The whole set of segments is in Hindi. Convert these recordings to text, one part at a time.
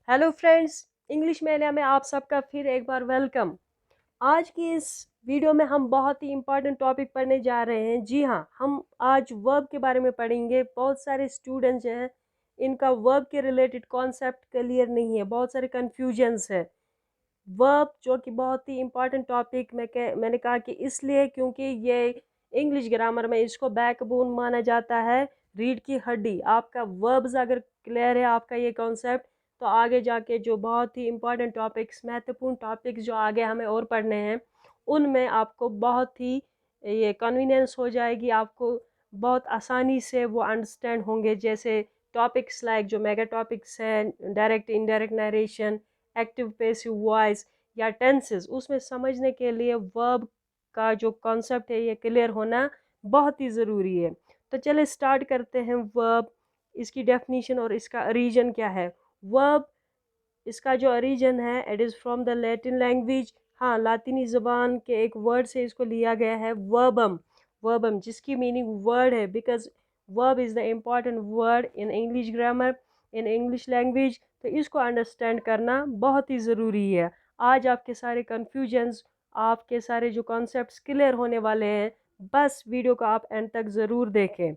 हेलो फ्रेंड्स, इंग्लिश मीडिया में आप सबका फिर एक बार वेलकम। आज की इस वीडियो में हम बहुत ही इम्पोर्टेंट टॉपिक पढ़ने जा रहे हैं। जी हाँ, हम आज वर्ब के बारे में पढ़ेंगे। बहुत सारे स्टूडेंट्स हैं, इनका वर्ब के रिलेटेड कॉन्सेप्ट क्लियर नहीं है, बहुत सारे कन्फ्यूजन्स है। वर्ब जो कि बहुत ही इम्पोर्टेंट टॉपिक मैंने कहा कि इसलिए क्योंकि ये इंग्लिश ग्रामर में इसको बैकबोन माना जाता है, रीढ़ की हड्डी। आपका वर्ब्स अगर क्लियर है, आपका ये कॉन्सेप्ट, तो आगे जाके जो बहुत ही इम्पोर्टेंट टॉपिक्स, महत्वपूर्ण टॉपिक्स जो आगे हमें और पढ़ने हैं, उनमें आपको बहुत ही ये कन्वीनियंस हो जाएगी। आपको बहुत आसानी से वो अंडरस्टैंड होंगे। जैसे टॉपिक्स लाइक जो मेगा टॉपिक्स हैं, direct indirect narration, active passive voice या टेंसेस, उसमें समझने के लिए वर्ब का जो कॉन्सेप्ट है ये क्लियर होना बहुत ही ज़रूरी है। तो चले स्टार्ट करते हैं। वर्ब, इसकी डेफिनेशन और इसका ओरिजिन क्या है। वर्ब, इसका जो ओरिजिन है, it is from the Latin language. हाँ, लातिनी ज़बान के एक वर्ड से इसको लिया गया है, वर्बम। वर्बम जिसकी मीनिंग वर्ड है, because verb is the important word in English grammar, in English language. तो इसको अंडरस्टैंड करना बहुत ही ज़रूरी है। आज आपके सारे कन्फ्यूजन्स, आपके सारे जो कॉन्सेप्ट्स क्लियर होने वाले हैं। बस वीडियो को आप एंड तक ज़रूर देखें।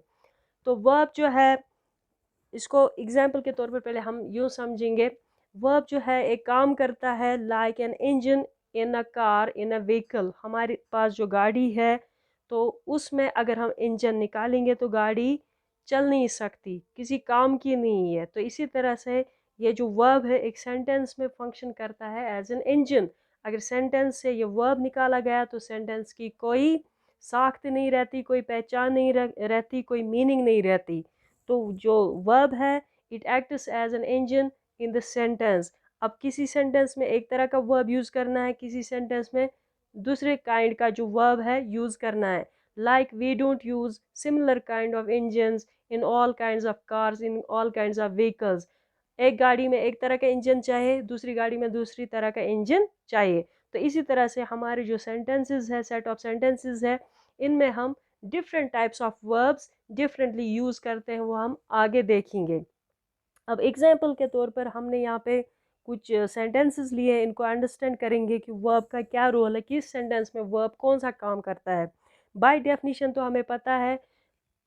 तो वर्ब जो है, इसको एग्जाम्पल के तौर पर पहले हम यूँ समझेंगे। वर्ब जो है एक काम करता है like an engine in a car, in a vehicle. हमारे पास जो गाड़ी है, तो उसमें अगर हम इंजन निकालेंगे तो गाड़ी चल नहीं सकती, किसी काम की नहीं है। तो इसी तरह से ये जो वर्ब है एक सेंटेंस में फंक्शन करता है एज एन इंजन। अगर सेंटेंस से ये वर्ब निकाला गया तो सेंटेंस की कोई साख्त नहीं रहती, कोई पहचान नहीं रहती, कोई मीनिंग नहीं रहती। तो जो वर्ब है, it acts as an engine in the sentence. अब किसी सेंटेंस में एक तरह का वर्ब यूज़ करना है, किसी सेंटेंस में दूसरे काइंड का जो वर्ब है यूज़ करना है। Like we don't use similar kind of engines in all kinds of cars, in all kinds of vehicles. एक गाड़ी में एक तरह का इंजन चाहिए, दूसरी गाड़ी में दूसरी तरह का इंजन चाहिए। तो इसी तरह से हमारे जो सेंटेंसेस है, सेट ऑफ सेंटेंसेस है, इनमें हम different types of verbs differently use करते हैं, वो हम आगे देखेंगे। अब एग्जाम्पल के तौर पर हमने यहाँ पे कुछ सेंटेंसेस लिए हैं, इनको अंडरस्टैंड करेंगे कि वर्ब का क्या रोल है, किस सेंटेंस में वर्ब कौन सा काम करता है। बाय डेफिनेशन तो हमें पता है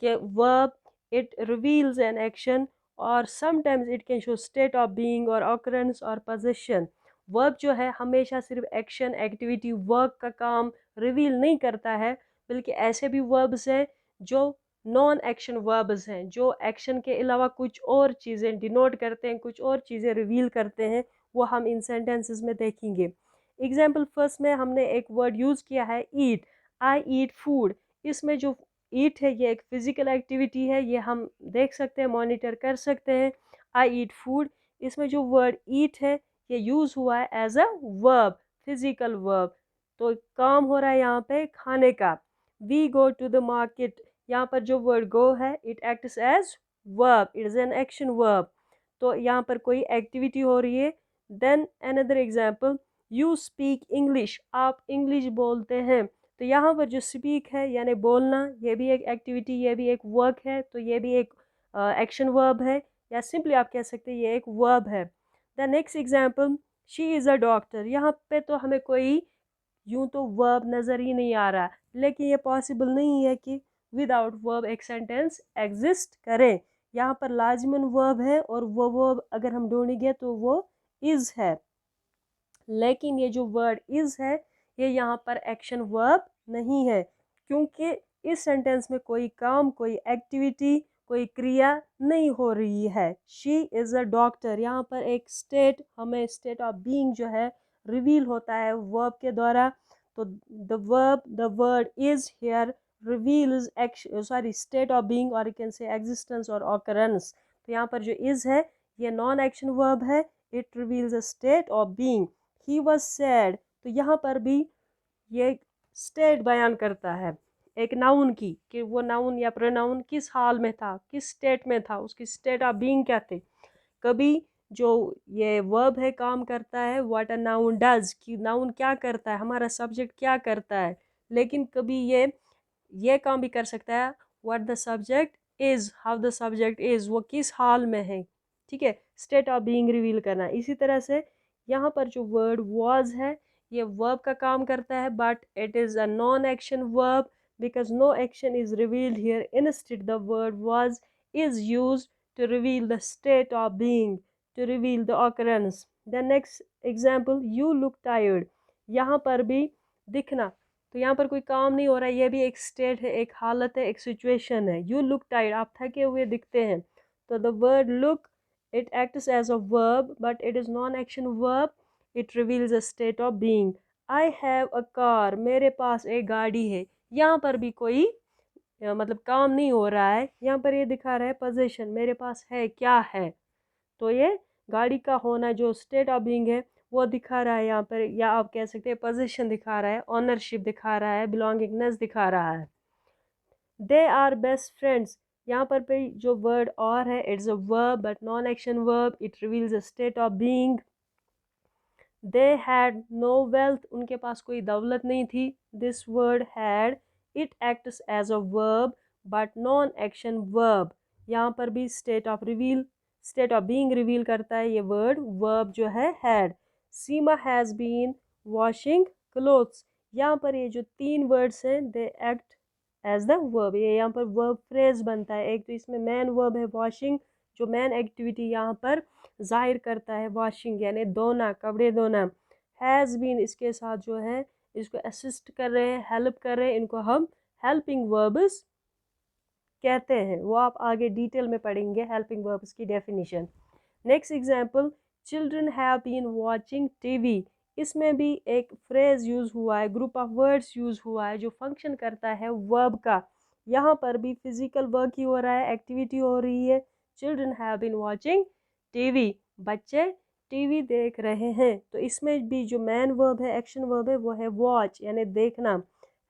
कि verb, it reveals an action और sometimes it can show state of being और ऑकरेंस और पोजीशन। वर्ब जो है हमेशा सिर्फ एक्शन, एक्टिविटी, वर्क का काम रिवील नहीं करता है, बल्कि ऐसे भी वर्ब्स हैं जो नॉन एक्शन वर्ब्स हैं, जो एक्शन के अलावा कुछ और चीज़ें डिनोट करते हैं, कुछ और चीज़ें रिवील करते हैं। वो हम इन सेंटेंसेस में देखेंगे। एग्जाम्पल फर्स्ट में हमने एक वर्ड यूज़ किया है, ईट। आई ईट फूड। इसमें जो ईट है ये एक फिजिकल एक्टिविटी है, ये हम देख सकते हैं, मॉनिटर कर सकते हैं। आई ईट फूड, इसमें जो वर्ड ईट है ये यूज़ हुआ है as a verb, physical verb. तो काम हो रहा है यहाँ पे खाने का। We go to the market, यहाँ पर जो वर्ड गो है, it acts as verb, it is an action verb. तो यहाँ पर कोई एक्टिविटी हो रही है। Then another example, you speak English, आप इंग्लिश बोलते हैं। तो यहाँ पर जो स्पीक है यानी बोलना, ये भी एक एक्टिविटी, ये भी एक वर्क है, तो ये भी एक एक्शन वर्ब है, या सिंपली आप कह सकते हैं ये एक वर्ब है। The next example, she is a doctor. यहाँ पे तो हमें कोई यूं तो वर्ब नज़र ही नहीं आ रहा, लेकिन ये पॉसिबल नहीं है कि विदाउट वर्ब एक सेंटेंस एग्जिस्ट करे। यहाँ पर लाजमन वर्ब है और वो वर्ब अगर हम ढूंढेंगे तो वो इज़ है, लेकिन ये जो वर्ड इज़ है ये यहाँ पर एक्शन वर्ब नहीं है, क्योंकि इस सेंटेंस में कोई काम, कोई एक्टिविटी, कोई क्रिया नहीं हो रही है। शी इज़ अ डॉक्टर, यहाँ पर एक स्टेट, हमें स्टेट ऑफ बीइंग जो है रिवील होता है वर्ब के द्वारा। तो the word is here reveals action, sorry, state of being, और यू कैन से एग्जिस्टेंस और ऑकरेंस। तो यहाँ पर जो इज़ है ये नॉन एक्शन वर्ब है, it reveals a state of being. He was sad, तो यहाँ पर भी ये स्टेट बयान करता है एक नाउन की, कि वो नाउन या प्रोनाउन किस हाल में था, किस स्टेट में था, उसकी स्टेट ऑफ बीइंग क्या थे। कभी जो ये वर्ब है काम करता है व्हाट अ नाउन डज, कि नाउन क्या करता है, हमारा सब्जेक्ट क्या करता है। लेकिन कभी ये काम भी कर सकता है what the subject is, how the subject is, वो किस हाल में है। ठीक है, स्टेट ऑफ बीइंग रिवील करना। इसी तरह से यहाँ पर जो वर्ड वाज है ये वर्ब का काम करता है, but it is a non action verb because no action is revealed here. Instead, the word was is used to reveal the state of being, to reveal the occurrence. The next example, you look tired. यहाँ पर भी दिखना, तो यहाँ पर कोई काम नहीं हो रहा है, ये भी एक स्टेट है, एक हालत है, एक सिचुएशन है। You look tired, आप थके हुए दिखते हैं। तो the word look, it acts as a verb, but it is non-action verb. It reveals a state of being. I have a car, मेरे पास एक गाड़ी है। यहाँ पर भी कोई मतलब काम नहीं हो रहा है, यहाँ पर ये दिखा रहा है पोजीशन, मेरे पास है, क्या है। तो ये गाड़ी का होना जो स्टेट ऑफ बीइंग है वो दिखा रहा है यहाँ पर, या आप कह सकते हैं पोजीशन दिखा रहा है, ऑनरशिप दिखा रहा है, बिलोंगिंगनेस दिखा रहा है। दे आर बेस्ट फ्रेंड्स, यहाँ पर भी जो वर्ड और है, it's a verb but non action verb, it reveals a state of being. They had no wealth, उनके पास कोई दौलत नहीं थी। This word had, it acts as a verb but non action verb. यहाँ पर भी state of reveal, state of being reveal करता है ये वर्ड, वर्ब जो है had. Seema has been washing clothes, यहाँ पर ये जो तीन वर्ड्स हैं दे एक्ट एज द वर्ब, ये यहाँ पर वर्ब फ्रेज बनता है। एक तो इसमें मैन वर्ब है वॉशिंग, जो मैन एक्टिविटी यहाँ पर जाहिर करता है, वॉशिंग यानी धोना, कपड़े धोना। हैज़ बीन इसके साथ जो है इसको असिस्ट कर रहे हैं, हेल्प कर रहे हैं, इनको हम हेल्पिंग वर्ब्स कहते हैं। वो आप आगे डिटेल में पढ़ेंगे हेल्पिंग वर्ब्स की definition. Next example, children have been watching TV, इसमें भी एक फ्रेज यूज़ हुआ है, ग्रुप ऑफ वर्ड्स यूज़ हुआ है जो फंक्शन करता है वर्ब का। यहाँ पर भी फिजिकल वर्क ही हो रहा है, एक्टिविटी हो रही है। Children have been watching TV, बच्चे टीवी देख रहे हैं। तो इसमें भी जो मैन वर्ब है, एक्शन वर्ब है, वो है वॉच यानी देखना।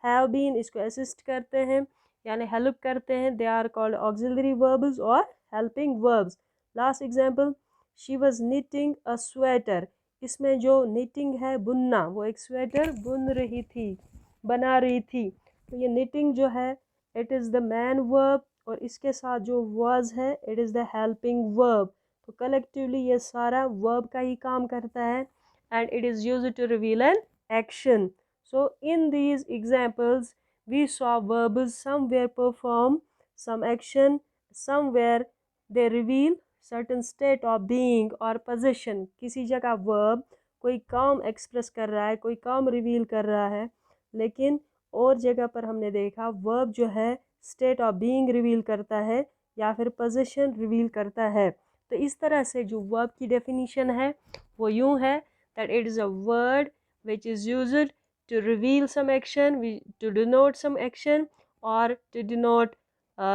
हैव बीन इसको असिस्ट करते हैं यानी हेल्प करते हैं, they are called auxiliary verbs और helping verbs. Last example, she was knitting a sweater, इसमें जो निटिंग है बुनना, वो एक स्वेटर बुन रही थी, बना रही थी। तो ये निटिंग जो है it is the main verb, और इसके साथ जो वॉज है it is the helping verb. तो कलेक्टिवली ये सारा वर्ब का ही काम करता है, and it is used to reveal an action. So in these examples we saw verbs somewhere perform some action, somewhere they reveal certain state of being or possession। किसी जगह verb कोई काम एक्सप्रेस कर रहा है, कोई काम रिवील कर रहा है, लेकिन और जगह पर हमने देखा verb जो है state of being रिवील करता है या फिर possession रिवील करता है। तो इस तरह से जो verb की डेफिनीशन है वो यूँ है that it is a word which is used to reveal some action, to denote some action, or to denote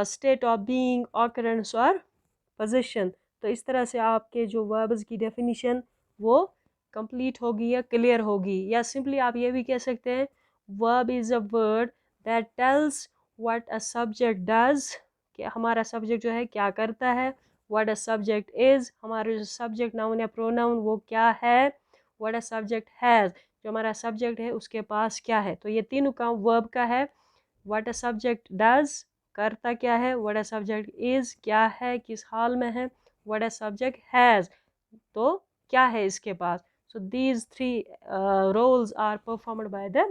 state of being, occurrence or position। तो इस तरह से आपके जो verbs की definition वो complete होगी या clear होगी। या simply आप ये भी कह सकते हैं verb is a word that tells what a subject does, कि हमारा subject जो है क्या करता है। what a subject is, हमारा जो subject noun या pronoun वो क्या है। what a subject has, जो हमारा सब्जेक्ट है उसके पास क्या है। तो ये तीनों काम वर्ब का है। व्हाट अ सब्जेक्ट डज, करता क्या है। व्हाट अ सब्जेक्ट इज़, क्या है, किस हाल में है। व्हाट अ सब्जेक्ट हैज़, तो क्या है इसके पास। So these three roles are performed by the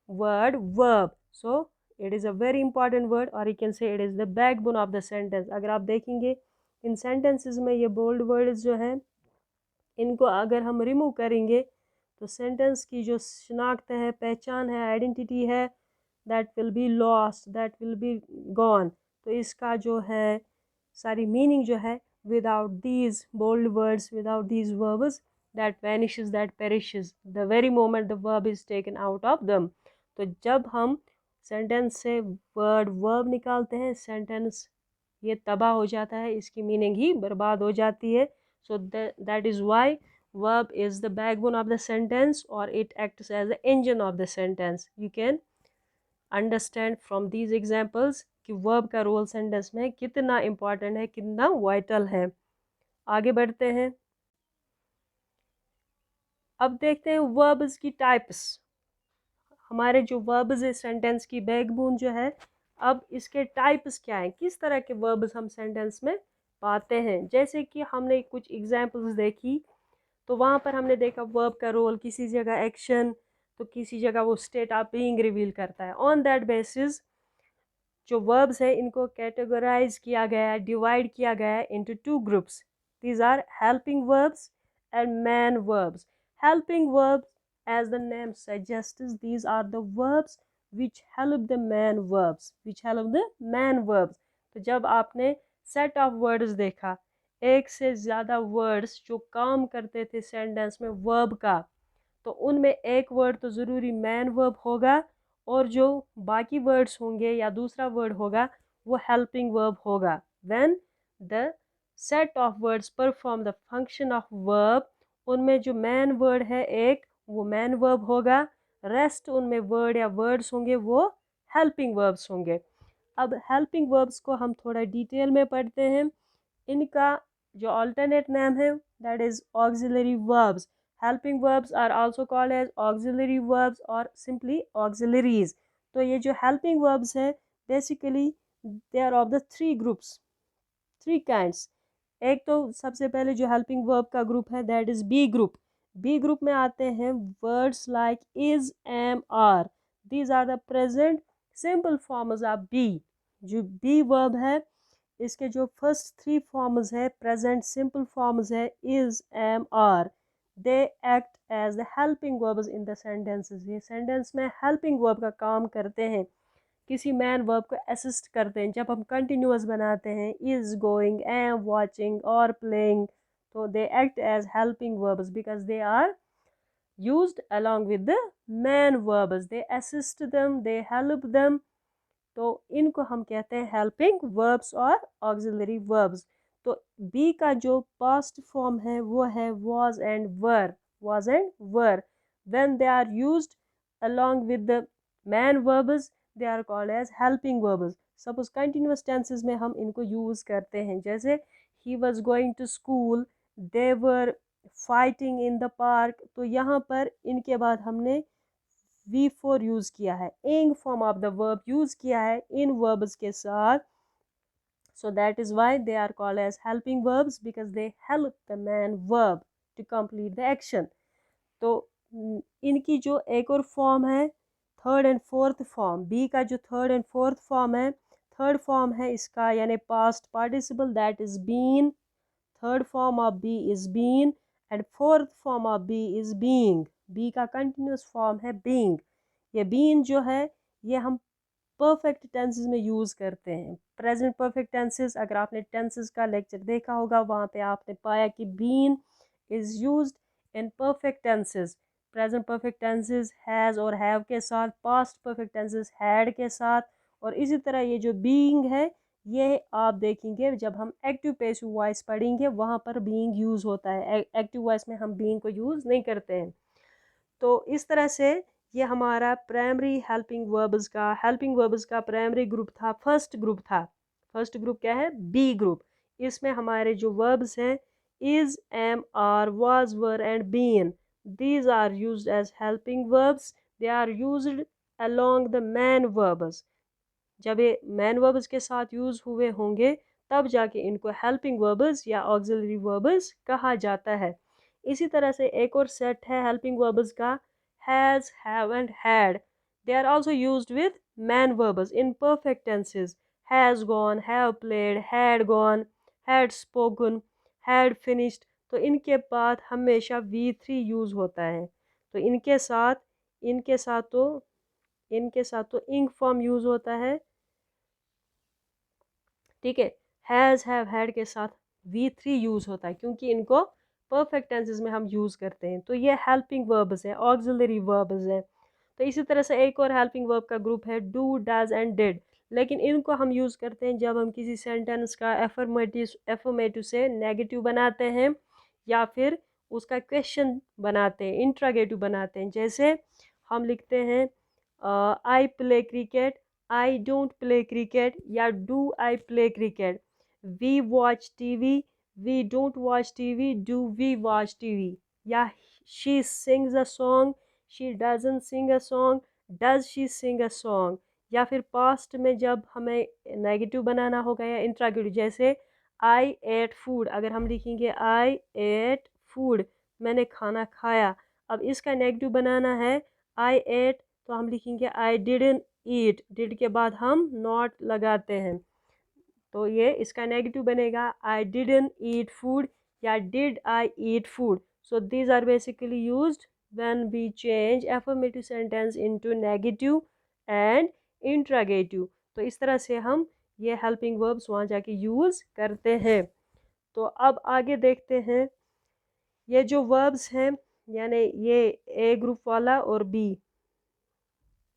word verb. So it is a very important word, और you can say it is the backbone of the sentence. अगर आप देखेंगे इन सेंटेंसेस में ये बोल्ड वर्ड्स जो हैं इनको अगर हम रिमूव करेंगे तो सेंटेंस की जो शनाख्त है, पहचान है, आइडेंटिटी है, that will be lost, that will be gone. तो इसका जो है सारी मीनिंग जो है without these bold words, without these verbs, that vanishes, that perishes the very moment the verb is taken out of them. तो जब हम सेंटेंस से वर्ड वर्ब निकालते हैं सेंटेंस ये तबाह हो जाता है, इसकी मीनिंग ही बर्बाद हो जाती है। So that is why verb is the backbone of the sentence, or it acts as the engine of the sentence. You can understand from these examples कि verb का रोल सेंटेंस में कितना इम्पॉर्टेंट है, कितना वाइटल है। आगे बढ़ते हैं, अब देखते हैं verbs की टाइप्स। हमारे जो verbs है सेंटेंस की बैकबोन जो है, अब इसके टाइप्स क्या हैं, किस तरह के verbs हम सेंटेंस में पाते हैं। जैसे कि हमने कुछ एग्जाम्पल्स देखी, तो वहाँ पर हमने देखा वर्ब का रोल, किसी जगह एक्शन तो किसी जगह वो स्टेट ऑफ बीइंग रिवील करता है। ऑन दैट बेसिस जो वर्ब्स है इनको कैटेगराइज किया गया है, डिवाइड किया गया है into two groups. These are helping verbs and main verbs. Helping verbs, as the name suggests, these are the verbs which help the man verbs, which help the man verbs। तो जब आपने सेट ऑफ वर्ड्स देखा, एक से ज़्यादा वर्ड्स जो काम करते थे सेंटेंस में वर्ब का, तो उनमें एक वर्ड तो ज़रूरी मैन वर्ब होगा, और जो बाकी वर्ड्स होंगे या दूसरा वर्ड होगा वो हेल्पिंग वर्ब होगा। When the set of words perform the function of verb, उनमें जो मैन वर्ड है एक, वो मैन वर्ब होगा, रेस्ट उनमें वर्ड या वर्ड्स होंगे वो हेल्पिंग वर्ब्स होंगे। अब हेल्पिंग वर्ब्स को हम थोड़ा डिटेल में पढ़ते हैं। इनका जो अल्टरनेट नेम है that is auxiliary verbs. Helping verbs are also called as auxiliary verbs और सिंपली ऑक्सिलरीज। तो ये जो हेल्पिंग वर्ब्स है basically they are of the three groups, three kinds. एक तो सबसे पहले जो हेल्पिंग वर्ब का ग्रुप है that is be group. Be group में आते हैं words like is, am, are. These are the present simple forms of be. जो बी वर्ब है इसके जो फर्स्ट थ्री फॉर्म्स है, प्रेजेंट सिंपल फॉर्म्स है is, am, are, they act as the helping verbs in the sentences. ये सेंटेंस में हेल्पिंग वर्ब का काम करते हैं, किसी मैन वर्ब को असिस्ट करते हैं। जब हम कंटिन्यूअस बनाते हैं इज, गोइंग, एम, वॉचिंग और प्लेइंग, तो they act as helping verbs because they are used along with the man verbs, they assist them, they help them। तो इनको हम कहते हैं हेल्पिंग वर्ब्स और ऑक्सिलरी वर्ब्स। तो बी का जो पास्ट फॉर्म है वो है was and were, was and were. When they are used along with the man verbs they are called as helping verbs। Suppose continuous tenses में हम इनको यूज करते हैं, जैसे he was going to school, they were fighting in the park। तो यहाँ पर इनके बाद हमने V4 यूज किया है, ing form of the verb use किया है इन वर्ब्स के साथ। so that is why they are called as helping verbs because they help the man verb to complete the action। तो इनकी जो एक और फॉर्म है third and fourth form, be का जो थर्ड एंड फोर्थ फॉर्म है, थर्ड फॉर्म है इसका यानी past participle that is been. Third form of be is been and fourth form of be is being. Be का कंटिन्यूस फॉर्म है बीइंग। ये बीन जो है ये हम परफेक्ट टेंसेस में यूज़ करते हैं। प्रेजेंट परफेक्ट टेंसेस, अगर आपने टेंसेस का लेक्चर देखा होगा वहाँ पे आपने पाया कि been is used in perfect tenses. Present perfect tenses has और हैव के साथ, पास्ट परफेक्ट टेंसेस हैड के साथ, और इसी तरह ये जो बीइंग है ये आप देखेंगे जब हम एक्टिव पैसिव वॉइस पढ़ेंगे वहाँ पर बीइंग यूज़ होता है। एक्टिव वॉइस में हम बीइंग को यूज़ नहीं करते हैं। तो इस तरह से ये हमारा प्राइमरी हेल्पिंग वर्ब्स का प्राइमरी ग्रुप था, फर्स्ट ग्रुप था। फर्स्ट ग्रुप क्या है? Be group. इसमें हमारे जो वर्ब्स हैं is, am, are, was, were and been, these are used as helping verbs. They are used along the main verbs. जब ये मैन वर्ब्स के साथ यूज़ हुए होंगे तब जाके इनको हेल्पिंग वर्ब्स या ऑक्सिलरी वर्ब्स कहा जाता है। इसी तरह से एक और सेट है हेल्पिंग वर्ब्स का, has, have and had. They are also used with main verbs in perfect tenses. Has gone, have played, had gone, had spoken, had finished. तो इनके बाद हमेशा V3 यूज़ होता है। तो इनके साथ तो इंग फॉर्म यूज़ होता है, ठीक है। हैज़, हैव, हैड के साथ V3 यूज़ होता है क्योंकि इनको परफेक्ट टेंसेस में हम यूज़ करते हैं। तो ये हेल्पिंग वर्ब्स हैं, ऑक्सिलरी वर्ब्स हैं। तो इसी तरह से एक और हेल्पिंग वर्ब का ग्रुप है डू, डज एंड डिड। लेकिन इनको हम यूज़ करते हैं जब हम किसी सेंटेंस का एफर्मेटिव से नेगेटिव बनाते हैं या फिर उसका क्वेश्चन बनाते हैं, इंट्रागेटिव बनाते हैं। जैसे हम लिखते हैं I play cricket, I don't play cricket, या do I play cricket. We watch TV, we don't watch TV, do we watch TV. या she sings a song, she doesn't sing a song, does she sing a song. या फिर पास्ट में जब हमें नेगेटिव बनाना होगा या इंट्रागेटिव, जैसे आई एट फूड, अगर हम लिखेंगे आई एट फूड, मैंने खाना खाया। अब इसका नेगेटिव बनाना है आई एट, तो हम लिखेंगे आई डिडंट ईट, डिड के बाद हम नॉट लगाते हैं, तो ये इसका नेगेटिव बनेगा आई डिडंट ईट फूड या did I eat food. So these are basically used when we change affirmative sentence into negative and interrogative. तो इस तरह से हम ये हेल्पिंग वर्ब्स वहाँ जाके यूज़ करते हैं। तो अब आगे देखते हैं ये जो वर्ब्स हैं, यानी ये ए ग्रुप वाला और बी,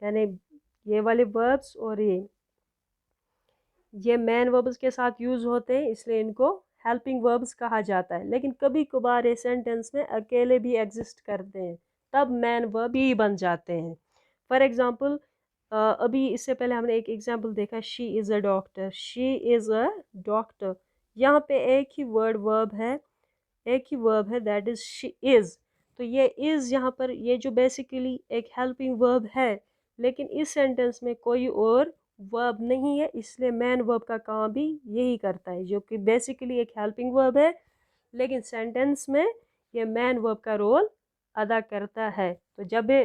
यानी ये वाले वर्ब्स और ये मैन वर्ब्स के साथ यूज़ होते हैं, इसलिए इनको हेल्पिंग वर्ब्स कहा जाता है। लेकिन कभी कभार ये सेंटेंस में अकेले भी एग्जिस्ट करते हैं, तब मैन वर्ब भी बन जाते हैं। फॉर एग्ज़ाम्पल, अभी इससे पहले हमने एक एग्जांपल देखा, she is a doctor, she is a doctor. यहाँ पे एक ही वर्ब है, एक ही वर्ब है, दैट इज़ शी इज़। तो ये इज़ यहाँ पर ये जो बेसिकली एक हेल्पिंग वर्ब है, लेकिन इस सेंटेंस में कोई और वर्ब नहीं है, इसलिए मैन वर्ब का काम भी यही करता है, जो कि बेसिकली एक हेल्पिंग वर्ब है, लेकिन सेंटेंस में ये मैन वर्ब का रोल अदा करता है। तो जब ये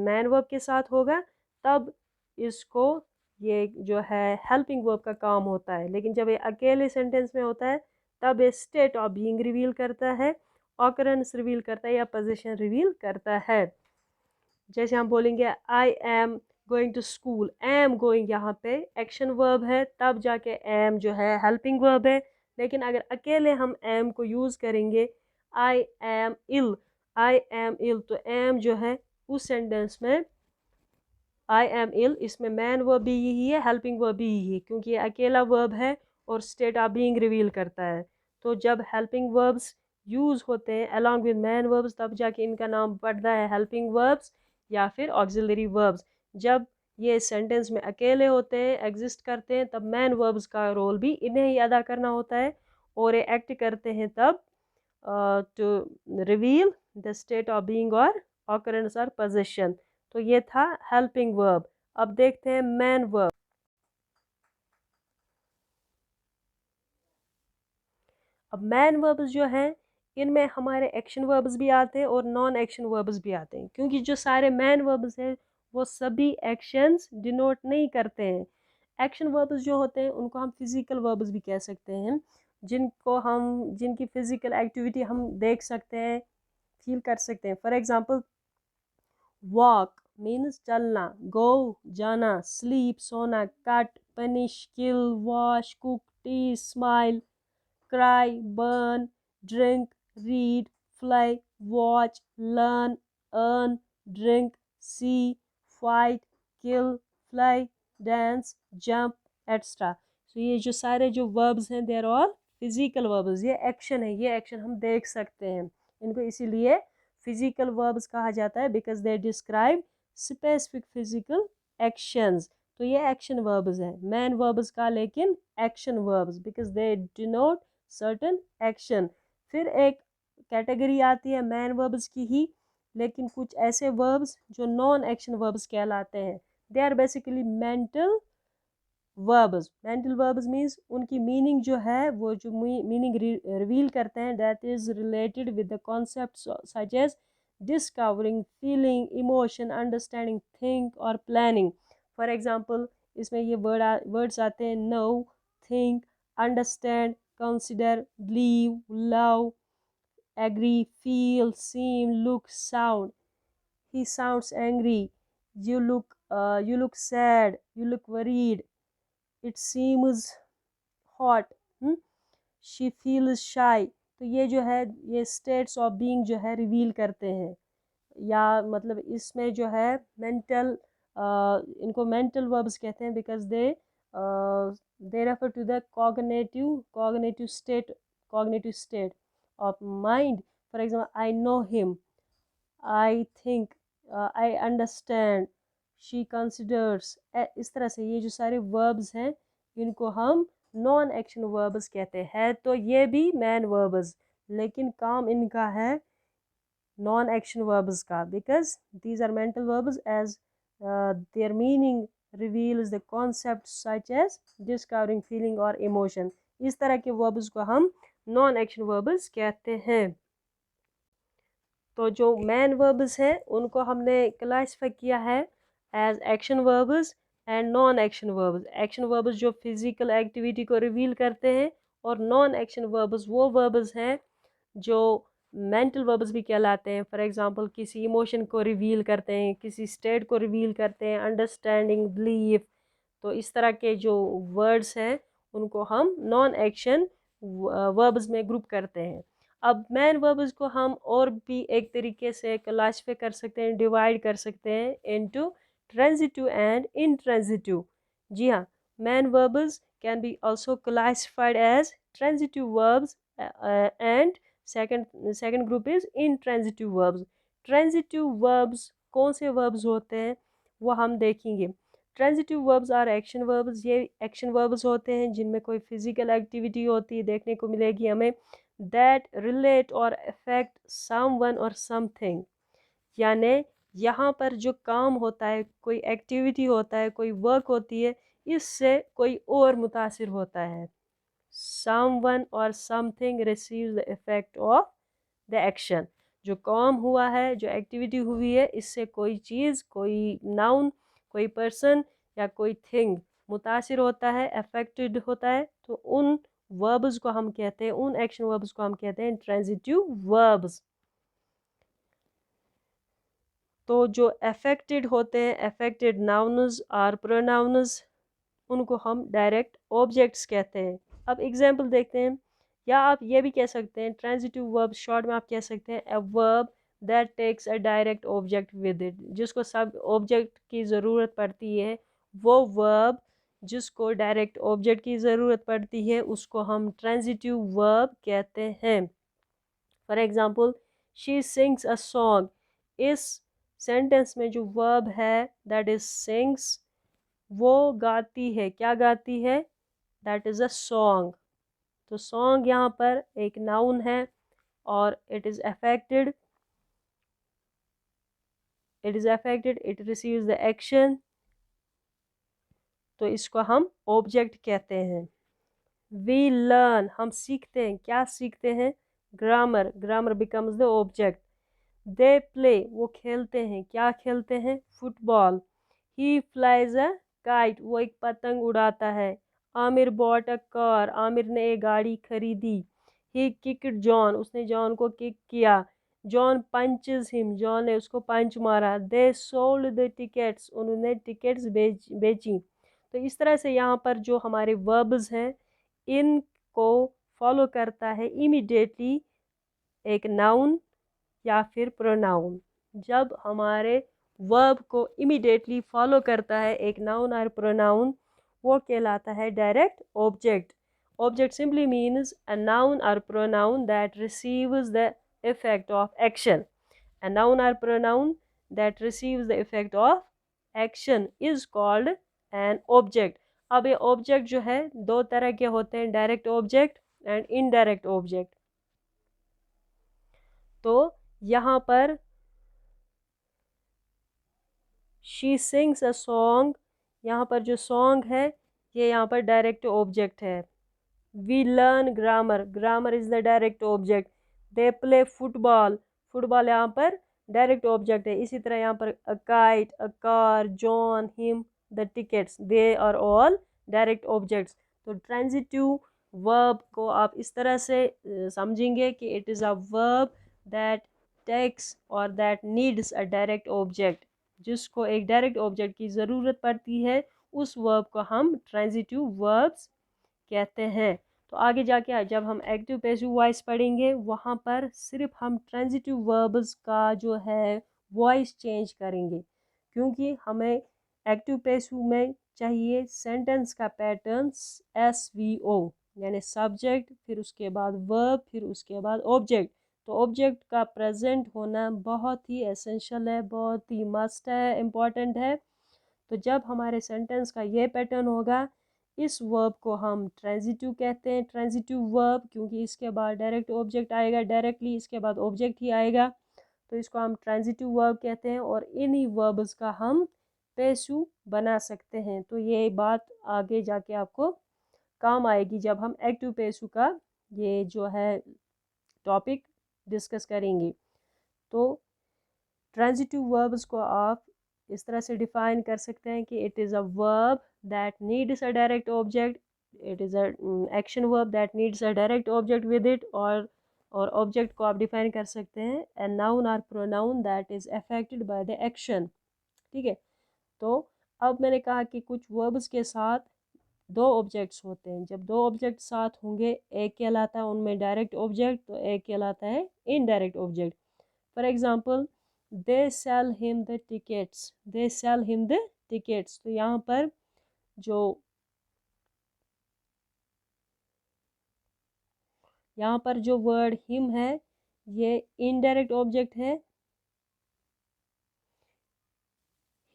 मैन वर्ब के साथ होगा तब इसको ये जो है हेल्पिंग वर्ब का काम होता है, लेकिन जब ये अकेले सेंटेंस में होता है तब ये स्टेट ऑफ बीइंग रिवील करता है, ऑकरेंस रिवील करता है या पोजीशन रिवील करता है। जैसे हम बोलेंगे I am going to school, am going यहाँ पे एक्शन वर्ब है, तब जाके एम जो है हेल्पिंग वर्ब है। लेकिन अगर अकेले हम एम को यूज़ करेंगे, I am ill, I am इल, तो एम जो है उस सेंटेंस में आई एम इल, इसमें मैन वर्ब भी यही है, हेल्पिंग वर्ब भी यही है, क्योंकि ये अकेला वर्ब है और स्टेट ऑफ बीइंग रिवील करता है। तो जब हेल्पिंग वर्ब्स यूज़ होते हैं अलॉन्ग विद मैन वर्ब्स, तब जाके इनका नाम पड़ता है हेल्पिंग वर्ब्स या फिर ऑक्सिलरी वर्ब्स। जब ये सेंटेंस में अकेले होते हैं, एग्जिस्ट करते हैं, तब मैन वर्ब्स का रोल भी इन्हें ही अदा करना होता है, और ये एक्ट करते हैं तब to reveal the state of being और ऑकरेंस और पोजीशन। तो ये था हेल्पिंग वर्ब। अब देखते हैं मैन वर्ब। अब मैन वर्ब्स जो हैं, इनमें हमारे एक्शन वर्ब्स भी आते हैं और नॉन एक्शन वर्ब्स भी आते हैं, क्योंकि जो सारे मैन वर्ब्स हैं वो सभी एक्शंस डिनोट नहीं करते हैं। एक्शन वर्ब्स जो होते हैं उनको हम फिजिकल वर्ब्स भी कह सकते हैं, जिनकी फिजिकल एक्टिविटी हम देख सकते हैं, फील कर सकते हैं। फॉर एग्जांपल, वॉक मीन्स चलना, गो जाना, स्लीप सोना, cut punish, kill, wash, cook, tea, smile, cry, burn, drink, read, fly, watch, learn, earn, drink, see, fight, kill, fly, dance, jump, etc. So ये जो सारे जो verbs हैं, they are all physical verbs। ये action है, ये action हम देख सकते हैं, इनको इसीलिए physical verbs कहा जाता है, because they describe specific physical actions। तो ये action verbs हैं, man verbs का लेकिन action verbs, because they denote certain action. फिर एक कैटेगरी आती है मैन वर्ब्स की ही, लेकिन कुछ ऐसे वर्ब्स जो नॉन एक्शन वर्ब्स कहलाते हैं, they are basically mental verbs. Mental verbs means उनकी मीनिंग जो है, वो जो मीनिंग रिवील करते हैं, that is related with the concepts such as discovering, feeling, emotion, understanding, think और प्लानिंग। फॉर एग्जांपल, इसमें ये वर्ड्स आते हैं know, think, understand, consider, believe, love, agree, feel, seem, look, sound. He sounds angry. You look sad. You look worried. It seems hot. She feels shy. तो ये जो है, ये states of being जो है रिवील करते हैं, या मतलब इसमें जो है मेंटल, इनको मेंटल वर्ब्स कहते हैं, because they refer to the cognitive state of mind. For example, I know him, I think, I understand, she considers। इस तरह से ये जो सारे वर्ब्स हैं, इनको हम नॉन एक्शन वर्ब्स कहते हैं। तो ये भी मैन वर्ब्स, लेकिन काम इनका है नॉन एक्शन वर्ब्स का, because these are mental verbs, as their meaning reveals the concepts such as discovering, feeling or emotion। इस तरह के वर्ब्स को हम नॉन एक्शन वर्ब्स कहते हैं। तो जो मेन वर्ब्स हैं उनको हमने क्लासिफाई किया है as action verbs and non action verbs. Action verbs जो फिजिकल एक्टिविटी को रिवील करते हैं, और नॉन एक्शन वर्ब्स वो वर्ब्स हैं जो मेंटल वर्ब्स भी कहलाते हैं। फॉर एग्जांपल किसी इमोशन को रिवील करते हैं, किसी स्टेट को रिवील करते हैं, अंडरस्टैंडिंग, बिलीफ। तो इस तरह के जो वर्ड्स हैं उनको हम नॉन एक्शन वर्ब्स में ग्रुप करते हैं। अब मेन वर्ब्स को हम और भी एक तरीके से क्लासिफाई कर सकते हैं, डिवाइड कर सकते हैं इनटू ट्रांजिटिव एंड इनट्रांजिटिव। जी हाँ, main verbs can be also classified as transitive verbs and second group is intransitive verbs. Transitive verbs कौन से वर्ब्स होते हैं वो हम देखेंगे। Transitive verbs are action verbs. ये एक्शन वर्ब्स होते हैं जिनमें कोई फिजिकल एक्टिविटी होती है, देखने को मिलेगी हमें, दैट रिलेट और अफेक्ट समवन और समथिंग। यानी यहाँ पर जो काम होता है, कोई एक्टिविटी होता है, कोई वर्क होती है, इससे कोई और मुतासिर होता है। समवन और something receives the effect of the action. जो काम हुआ है, जो एक्टिविटी हुई है, इससे कोई चीज़, कोई नाउन, कोई पर्सन या कोई थिंग मुतासिर होता है, अफेक्टेड होता है, तो उन वर्ब्स को हम कहते हैं, उन एक्शन वर्ब्स को हम कहते हैं ट्रांजिटिव वर्ब्स। तो जो अफेक्टेड होते हैं, अफेक्टेड नाउन्स और प्रोनाउन्स, उनको हम डायरेक्ट ऑब्जेक्ट्स कहते हैं। अब एग्जांपल देखते हैं, या आप ये भी कह सकते हैं ट्रांजिटिव वर्ब शॉर्ट में आप कह सकते हैं a verb that takes a direct object with it. जिसको सब ऑब्जेक्ट की ज़रूरत पड़ती है, वो वर्ब जिसको डायरेक्ट ऑब्जेक्ट की ज़रूरत पड़ती है, उसको हम ट्रांजिटिव वर्ब कहते हैं। For example, she sings a song. इस सेंटेंस में जो वर्ब है दैट इज सिंग्स, वो गाती है। क्या गाती है? That is a song. तो सॉन्ग यहाँ पर एक नाउन है और it is affected, it receives the action, तो इसको हम ऑब्जेक्ट कहते हैं। वी लर्न, हम सीखते हैं। क्या सीखते हैं? Grammar. Grammar becomes the object. They play, वो खेलते हैं। क्या खेलते हैं? Football. He flies a kite, वो एक पतंग उड़ाता है। Aamir bought a car, Aamir ने एक गाड़ी खरीदी। ही किक्ड जॉन, उसने जॉन को किक किया। जॉन पंचेस हिम, जॉन ने उसको पंच मारा। दे सोल्ड द टिकट्स, उन्होंने टिकट्स बेची। तो इस तरह से यहाँ पर जो हमारे वर्ब्स हैं, इनको फॉलो करता है इमीडिएटली एक नाउन या फिर प्रोनाउन। जब हमारे वर्ब को इमीडिएटली फॉलो करता है एक नाउन और प्रोनाउन, वो कहलाता है direct object. Object simply means a noun और pronoun that receives the effect of action. A noun और pronoun that receives the effect of action is called an object. अब ये ऑब्जेक्ट जो है दो तरह के होते हैं, direct object and indirect object. तो यहाँ पर शी सिंग्स अ सॉन्ग, यहाँ पर जो सॉन्ग है ये यहाँ पर डायरेक्ट ऑब्जेक्ट है। We learn grammar, grammar is the direct object. They play football, football यहाँ पर डायरेक्ट ऑब्जेक्ट है। इसी तरह यहाँ पर a kite, a car, John, him, the tickets, they are all direct objects. तो ट्रांजिटिव वर्ब को आप इस तरह से समझेंगे कि it is a verb that takes और that needs a direct object. जिसको एक डायरेक्ट ऑब्जेक्ट की ज़रूरत पड़ती है, उस वर्ब को हम ट्रांजिटिव वर्ब्स कहते हैं। तो आगे जाके जब हम एक्टिव पैसिव वॉइस पढ़ेंगे, वहाँ पर सिर्फ हम ट्रांजिटिव वर्ब्स का जो है वॉइस चेंज करेंगे, क्योंकि हमें एक्टिव पैसिव में चाहिए सेंटेंस का पैटर्न SVO, यानी सब्जेक्ट, फिर उसके बाद वर्ब, फिर उसके बाद ऑब्जेक्ट। तो ऑब्जेक्ट का प्रेजेंट होना बहुत ही एसेंशियल है, बहुत ही मस्ट है, इम्पॉर्टेंट है। तो जब हमारे सेंटेंस का ये पैटर्न होगा, इस वर्ब को हम ट्रांजिटिव कहते हैं। ट्रांजिटिव वर्ब क्योंकि इसके बाद डायरेक्ट ऑब्जेक्ट आएगा, डायरेक्टली इसके बाद ऑब्जेक्ट ही आएगा, तो इसको हम ट्रांजिटिव वर्ब कहते हैं। और इन्हीं वर्ब्स का हम पैसिव बना सकते हैं। तो ये बात आगे जाके आपको काम आएगी जब हम एक्टिव पेशु का ये जो है टॉपिक डिस्कस करेंगे। तो ट्रांजिटिव वर्ब्स को आप इस तरह से डिफाइन कर सकते हैं कि it is a verb that needs a direct object, it is a action verb that needs a direct object with it, और ऑब्जेक्ट को आप डिफाइन कर सकते हैं ए नाउन और pronoun that is affected by the action. ठीक है, तो अब मैंने कहा कि कुछ वर्ब्स के साथ दो ऑब्जेक्ट्स होते हैं। जब दो ऑब्जेक्ट साथ होंगे, एक कहलाता है उनमें डायरेक्ट ऑब्जेक्ट, तो एक कहलाता है indirect object. For example, they sell him the tickets, they sell him the tickets. तो यहाँ पर जो वर्ड हिम है ये इनडायरेक्ट ऑब्जेक्ट है।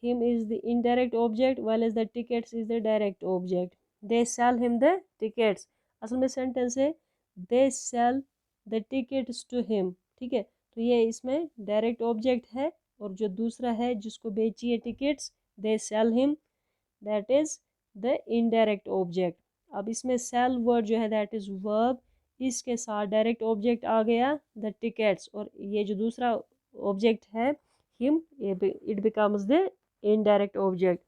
him is the indirect object while as the tickets is the direct object. They sell him the tickets, असल में सेंटेंस है they sell the tickets to him। ठीक है, तो ये इसमें डायरेक्ट ऑब्जेक्ट है, और जो दूसरा है जिसको बेची है tickets, they sell him, that is the indirect object। अब इसमें sell वर्ड जो है that is verb, इसके साथ डायरेक्ट ऑब्जेक्ट आ गया the tickets, और ये जो दूसरा ऑब्जेक्ट है him, it becomes the indirect object.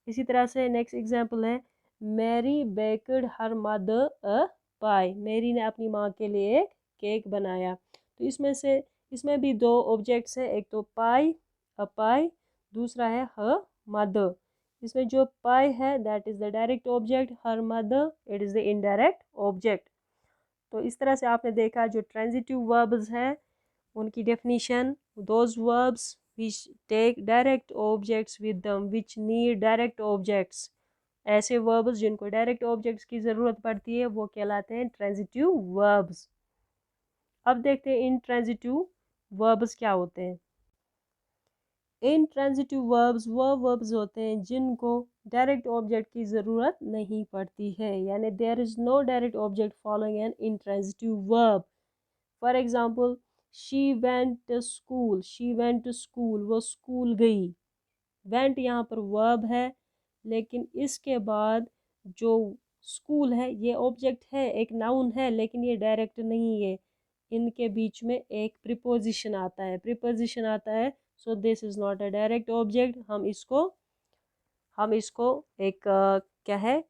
इसी तरह से नेक्स्ट एग्जांपल है मैरी बेक्ड हर मदर अ पाई, मैरी ने अपनी माँ के लिए एक केक बनाया। तो इसमें भी दो ऑब्जेक्ट्स हैं, एक तो पाई, अ पाई, दूसरा है हर मदर। इसमें जो पाई है that is the direct object, her mother it is the indirect object. तो इस तरह से आपने देखा जो ट्रांजिटिव वर्ब्स हैं उनकी definition, those verbs which take direct objects with them which need direct objects, ऐसे verbs जिनको डायरेक्ट ऑब्जेक्ट्स की ज़रूरत पड़ती है वो कहलाते हैं ट्रांजिटिव वर्ब्स। अब देखते हैं इन ट्रांजिटिव वर्ब्स क्या होते हैं। इन ट्रांजिटिव वर्ब्स वो वर्ब्स होते हैं जिनको डायरेक्ट ऑब्जेक्ट की ज़रूरत नहीं पड़ती है, यानी there is no direct object following an intransitive verb. For example, she went to school, she went to school, वो स्कूल गई। वेंट यहाँ पर वर्ब है, लेकिन इसके बाद जो स्कूल है ये ऑब्जेक्ट है, एक नाउन है, लेकिन ये डायरेक्ट नहीं है। इनके बीच में एक प्रीपोजिशन आता है, प्रीपोजिशन आता है, so this is not a direct object. हम इसको एक क्या है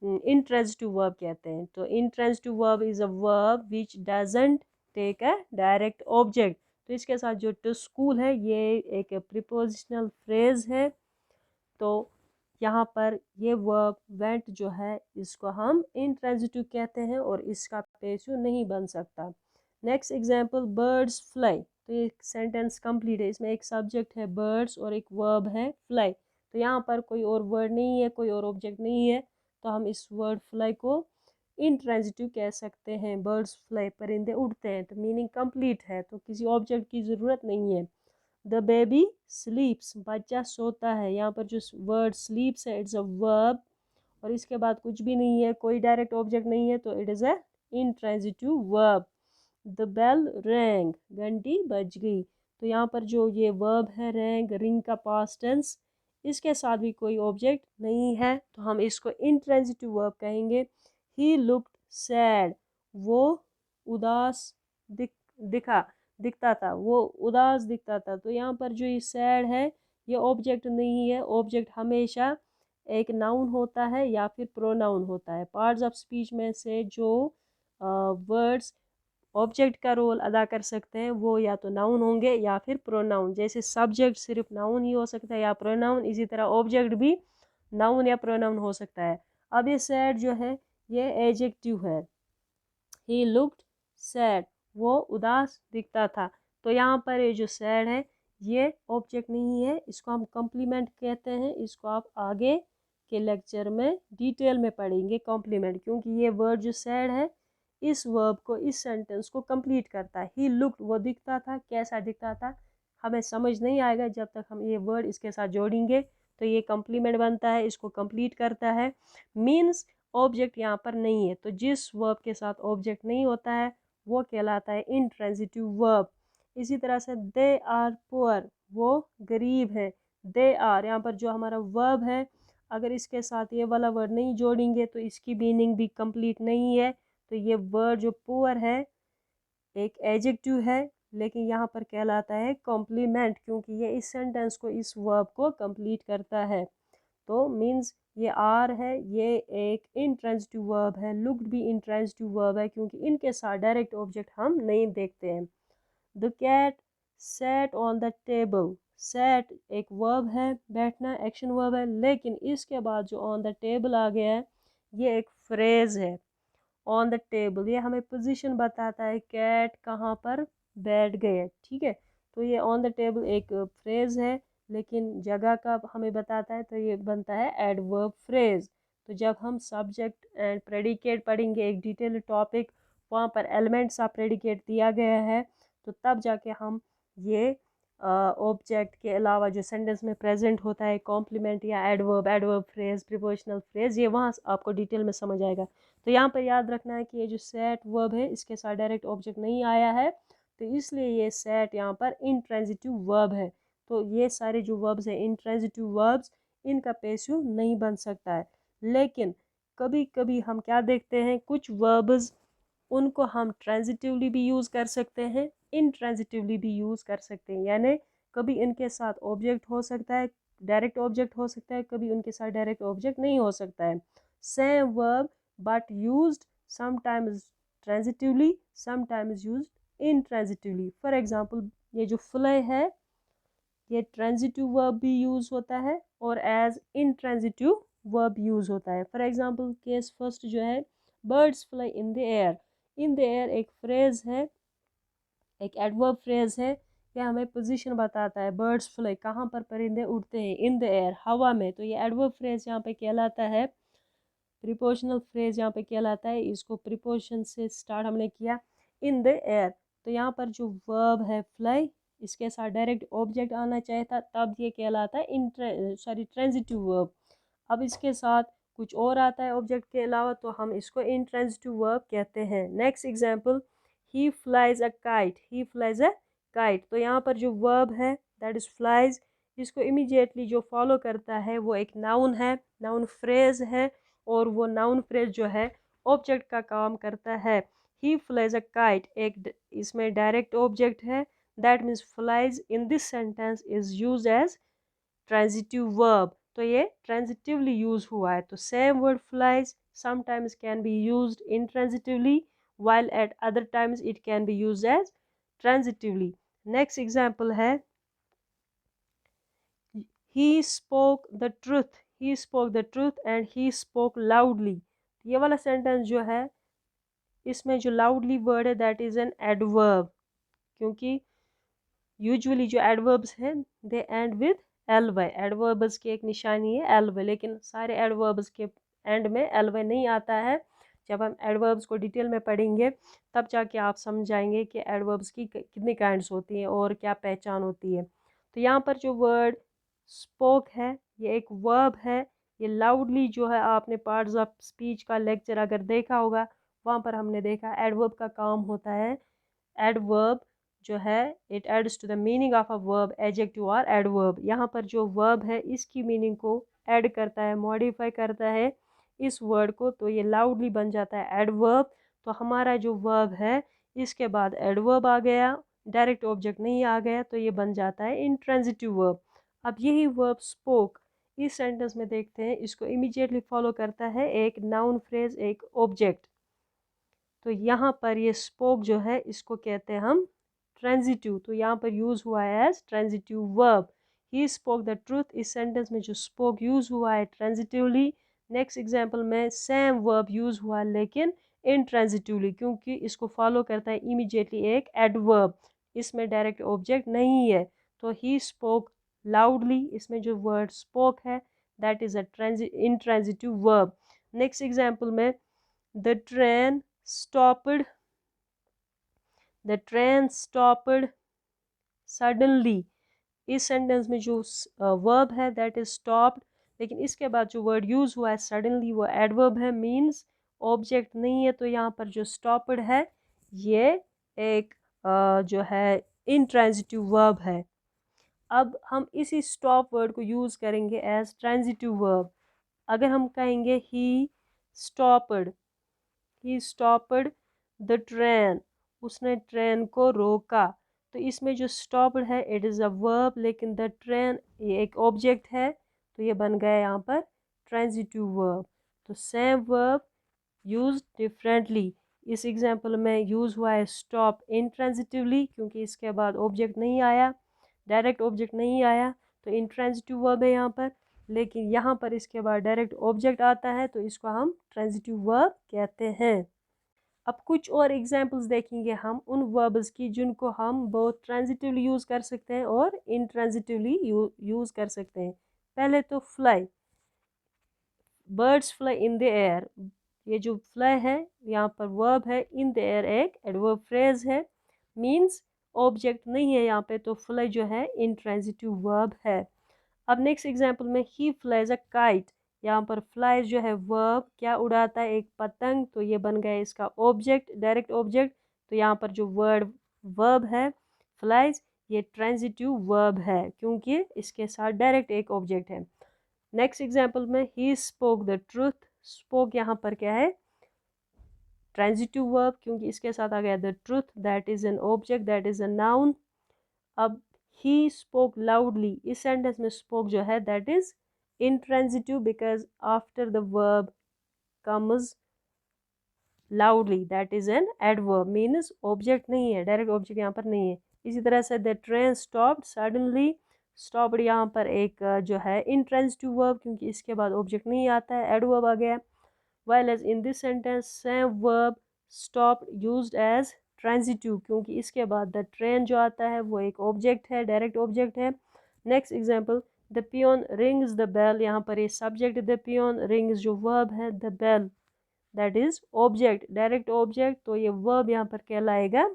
इंट्रांजिटिव वर्ब कहते हैं। तो intransitive verb is a verb which doesn't take a direct object. तो इसके साथ जो टू स्कूल है ये एक प्रीपोजिशनल फ्रेज है। तो यहाँ पर ये वर्ब वेंट जो है इसको हम इंट्रांजिटिव कहते हैं और इसका पेशु नहीं बन सकता। Next example, birds fly. तो ये सेंटेंस कंप्लीट है, इसमें एक सब्जेक्ट है बर्ड्स और एक वर्ब है फ्लाई। तो यहाँ पर कोई और वर्ड नहीं है, कोई और ऑब्जेक्ट नहीं है, तो हम इस वर्ड फ्लाई को इंट्रांजिटिव कह सकते हैं। बर्ड्स फ्लाई, परिंदे उड़ते हैं, तो मीनिंग कंप्लीट है, तो किसी ऑब्जेक्ट की ज़रूरत नहीं है। द बेबी स्लीप्स, बच्चा सोता है। यहाँ पर जो वर्ड स्लीप्स है इट्स अ वर्ब, और इसके बाद कुछ भी नहीं है, कोई डायरेक्ट ऑब्जेक्ट नहीं है, तो it is a intransitive verb. The bell rang, घंटी बज गई। तो यहाँ पर जो ये वर्ब है रैंग, रिंग का पास्ट टेंस, इसके साथ भी कोई ऑब्जेक्ट नहीं है, तो हम इसको इंट्रांजिटिव वर्ब कहेंगे। ही लुक्ड सैड, वो उदास दिखता था, वो उदास दिखता था। तो यहाँ पर जो ये सैड है ये ऑब्जेक्ट नहीं है, ऑब्जेक्ट हमेशा एक नाउन होता है या फिर प्रोनाउन होता है। पार्ट्स ऑफ स्पीच में से जो वर्ड्स ऑब्जेक्ट का रोल अदा कर सकते हैं वो या तो नाउन होंगे या फिर प्रोनाउन। जैसे सब्जेक्ट सिर्फ नाउन ही हो सकता है या प्रोनाउन, इसी तरह ऑब्जेक्ट भी नाउन या प्रोनाउन हो सकता है। अब ये सैड जो है ये एडजेक्टिव है। ही लुक्ड सैड, वो उदास दिखता था। तो यहाँ पर ये जो सैड है ये ऑब्जेक्ट नहीं है, इसको हम कॉम्प्लीमेंट कहते हैं। इसको आप आगे के लेक्चर में डिटेल में पढ़ेंगे कॉम्प्लीमेंट, क्योंकि ये वर्ड जो सैड है इस वर्ब को, इस सेंटेंस को कंप्लीट करता है। ही लुक्ड, वो दिखता था, कैसा दिखता था हमें समझ नहीं आएगा जब तक हम ये वर्ड इसके साथ जोड़ेंगे। तो ये कॉम्प्लीमेंट बनता है, इसको कंप्लीट करता है। मीन्स ऑब्जेक्ट यहाँ पर नहीं है, तो जिस वर्ब के साथ ऑब्जेक्ट नहीं होता है वो कहलाता है इंट्रांजिटिव वर्ब। इसी तरह से दे आर पुअर, वो गरीब है। दे आर, यहाँ पर जो हमारा वर्ब है अगर इसके साथ ये वाला वर्ड नहीं जोड़ेंगे तो इसकी मीनिंग भी कंप्लीट नहीं है। तो ये वर्ड जो पुअर है एक एडजेक्टिव है, लेकिन यहाँ पर कहलाता है कॉम्प्लीमेंट, क्योंकि ये इस सेंटेंस को, इस वर्ब को कंप्लीट करता है। तो मीन्स ये आर है, ये एक इंट्रांजिटिव वर्ब है। लुक्ड भी इंट्रांजिटिव वर्ब है, क्योंकि इनके साथ डायरेक्ट ऑब्जेक्ट हम नहीं देखते हैं। The cat sat on the table. Sat एक वर्ब है, बैठना एक्शन वर्ब है, लेकिन इसके बाद जो ऑन द टेबल आ गया है ये एक फ्रेज है। ऑन द टेबल ये हमें पोजीशन बताता है, कैट कहाँ पर बैठ गए, ठीक है। तो ये ऑन द टेबल एक फ्रेज है, लेकिन जगह का हमें बताता है, तो ये बनता है एडवर्ब फ्रेज। तो जब हम सब्जेक्ट एंड प्रेडिकेट पढ़ेंगे, एक डिटेल टॉपिक, वहाँ पर एलिमेंट्स ऑफ प्रेडिकेट दिया गया है, तो तब जाके हम ये ऑब्जेक्ट के अलावा जो सेंटेंस में प्रेजेंट होता है, कॉम्प्लीमेंट या adverb, adverb phrase, prepositional phrase, ये वहाँ आपको डिटेल में समझ आएगा। तो यहाँ पर याद रखना है कि ये जो सेट वर्ब है इसके साथ डायरेक्ट ऑब्जेक्ट नहीं आया है, तो इसलिए ये सेट यहाँ पर इंट्रांजिटिव वर्ब है। तो ये सारे जो वर्ब्स हैं इंट्रांजिटिव वर्ब्स, इनका पैसिव नहीं बन सकता है। लेकिन कभी कभी हम क्या देखते हैं, कुछ वर्ब्स उनको हम ट्रांजिटिवली भी यूज़ कर सकते हैं, इंट्रांजिटिवली भी यूज़ कर सकते हैं। यानी कभी इनके साथ ऑब्जेक्ट हो सकता है, डायरेक्ट ऑब्जेक्ट हो सकता है, कभी उनके साथ डायरेक्ट ऑब्जेक्ट नहीं हो सकता है। Same verb but used sometimes transitively, sometimes used intransitively. For example, ये जो fly है ये transitive verb भी यूज़ होता है और as intransitive verb यूज़ होता है। For example, case first जो है birds fly in the air. in the air एक फ्रेज है, एक एडवर्ब फ्रेज है, यह हमें पोजीशन बताता है। बर्ड्स फ्लाई कहाँ पर परिंदे उड़ते हैं, इन द एयर हवा में। तो ये एडवर्ब फ्रेज यहाँ पे कहलाता है, प्रीपोजिशनल फ्रेज यहाँ पे कहलाता है। इसको प्रीपोजिशन से स्टार्ट हमने किया, इन द एयर। तो यहाँ पर जो वर्ब है फ्लाई, इसके साथ डायरेक्ट ऑब्जेक्ट आना चाहिए था, तब ये कहलाता है ट्रांजिटिव वर्ब। अब इसके साथ कुछ और आता है ऑब्जेक्ट के अलावा, तो हम इसको इंट्रांजिटिव वर्ब कहते हैं। Next example, he flies a kite. He flies a kite. तो यहाँ पर जो वर्ब है दैट इज फ्लाइज, इसको इमीडिएटली जो फॉलो करता है वो एक नाउन है, नाउन फ्रेज है, और वो नाउन फ्रेज जो है ऑब्जेक्ट का काम करता है। ही फ्लाइज अ काइट एक इसमें डायरेक्ट ऑब्जेक्ट है, that means flies in this sentence is use as transitive verb. तो ये ट्रांजिटिवली यूज हुआ है। तो same word flies sometimes can be used intransitively while at other times it can be used as transitively. Next example है, he spoke the truth. he spoke the truth and he spoke loudly. ये वाला सेंटेंस जो है इसमें जो loudly वर्ड है दैट इज एन एडवर्ब, क्योंकि यूजुअली जो एडवर्ब्स हैं they end with L Y. Adverbs की एक निशानी है एल वाई, लेकिन सारे एडवर्ब्स के एंड में एल वाई नहीं आता है। जब हम एडवर्ब्स को डिटेल में पढ़ेंगे तब जाके आप समझ जाएंगे कि एडवर्ब्स की कितनी काइंड्स होती हैं और क्या पहचान होती है। तो यहाँ पर जो वर्ड स्पोक है ये एक वर्ब है। ये लाउडली जो है, आपने पार्ट्स ऑफ स्पीच का लेक्चर अगर देखा होगा, वहाँ पर हमने देखा एडवर्ब का काम होता है, एडवर्ब जो है it adds to the meaning of a verb, adjective और एडवर्ब। यहाँ पर जो वर्ब है इसकी मीनिंग को ऐड करता है, मॉडिफाई करता है इस वर्ड को, तो ये लाउडली बन जाता है एडवर्ब। तो हमारा जो वर्ब है इसके बाद एडवर्ब आ गया, डायरेक्ट ऑब्जेक्ट नहीं आ गया, तो ये बन जाता है इंट्रांजिटिव वर्ब। अब यही वर्ब स्पोक इस सेंटेंस में देखते हैं, इसको इमीडिएटली फॉलो करता है एक नाउन फ्रेज, एक ऑब्जेक्ट। तो यहाँ पर ये स्पोक जो है इसको कहते हैं हम ट्रांजिटिव। तो यहाँ पर यूज़ हुआ है as transitive verb. He spoke the truth, इस सेंटेंस में जो स्पोक यूज़ हुआ है ट्रांजिटिवली। नेक्स्ट एग्जांपल में सेम वर्ब यूज़ हुआ लेकिन इंट्रांजिटिवली, क्योंकि इसको फॉलो करता है इमीडिएटली एक एडवर्ब, इसमें डायरेक्ट ऑब्जेक्ट नहीं है। तो ही स्पोक लाउडली, इसमें जो वर्ड स्पोक है that is a intransitive verb. Next example में the train stopped, the train stopped suddenly। इस सेंटेंस में जो वर्ब है दैट इज स्टॉप्ड, लेकिन इसके बाद जो वर्ड यूज हुआ है सडनली वो एडवर्ब है, मीन्स ऑब्जेक्ट नहीं है। तो यहाँ पर जो स्टॉप्ड है ये एक जो है इंट्रांजिटिव वर्ब है। अब हम इसी स्टॉप वर्ड को यूज़ करेंगे एज ट्रांजिटिव वर्ब। अगर हम कहेंगे ही स्टॉप्ड द ट्रेन, उसने ट्रेन को रोका, तो इसमें जो स्टॉप्ड है इट इज़ अ वर्ब, लेकिन द ट्रेन ये एक ऑब्जेक्ट है, तो ये बन गया यहाँ पर ट्रांजिटिव वर्ब। तो सेम वर्ब यूज डिफरेंटली। इस एग्जाम्पल में यूज़ हुआ है स्टॉप इंट्रांजिटिवली, क्योंकि इसके बाद ऑब्जेक्ट नहीं आया, डायरेक्ट ऑब्जेक्ट नहीं आया, तो इंट्रांजिटिव वर्ब है यहाँ पर। लेकिन यहाँ पर इसके बाद डायरेक्ट ऑब्जेक्ट आता है, तो इसको हम ट्रांजिटिव वर्ब कहते हैं। अब कुछ और एग्जाम्पल्स देखेंगे हम उन वर्ब्स की जिनको हम बहुत ट्रांजिटिवली यूज़ कर सकते हैं और इंट्रांजिटिवली यूज़ कर सकते हैं। पहले तो fly, birds fly in the air. ये जो फ्लाई है यहाँ पर वर्ब है, इन द एयर एक एडवर्ब फ्रेज है, मीन्स ऑब्जेक्ट नहीं है यहाँ पे, तो फ्लाई जो है इंट्रांजिटिव वर्ब है। अब नेक्स्ट एग्जाम्पल में ही फ्लाइज अ काइट, यहाँ पर फ्लाइज जो है वर्ब, क्या उड़ाता है, एक पतंग, तो ये बन गया इसका ऑब्जेक्ट, डायरेक्ट ऑब्जेक्ट। तो यहाँ पर जो वर्ब है फ्लाइज, ये ट्रांजिटिव वर्ब है क्योंकि इसके साथ डायरेक्ट एक ऑब्जेक्ट है। नेक्स्ट एग्जाम्पल में ही स्पोक द ट्रूथ, स्पोक यहाँ पर क्या है, ट्रांजिटिव वर्ब, क्योंकि इसके साथ आ गया the truth, that is an object, that is a noun. अब ही स्पोक लाउडली, इस सेंटेंस में स्पोक जो है that is intransitive because after the verb comes loudly, that is an adverb, means object नहीं है, डायरेक्ट ऑब्जेक्ट यहाँ पर नहीं है। इसी तरह से the train stopped suddenly, stopped यहाँ पर एक जो है इंट्रांजिटिव वर्ब, क्योंकि इसके बाद ऑब्जेक्ट नहीं आता है, एडवर्ब आ गया। while as in this sentence same verb stopped used as transitive, क्योंकि इसके बाद द ट्रेन जो आता है वो एक ऑब्जेक्ट है, डायरेक्ट ऑब्जेक्ट है। Next example the peon rings the bell, यहाँ पर ये सब्जेक्ट द पियोन, रिंग्स जो वर्ब है, the bell that is object, direct object, तो ये वर्ब यहाँ पर कहलाएगा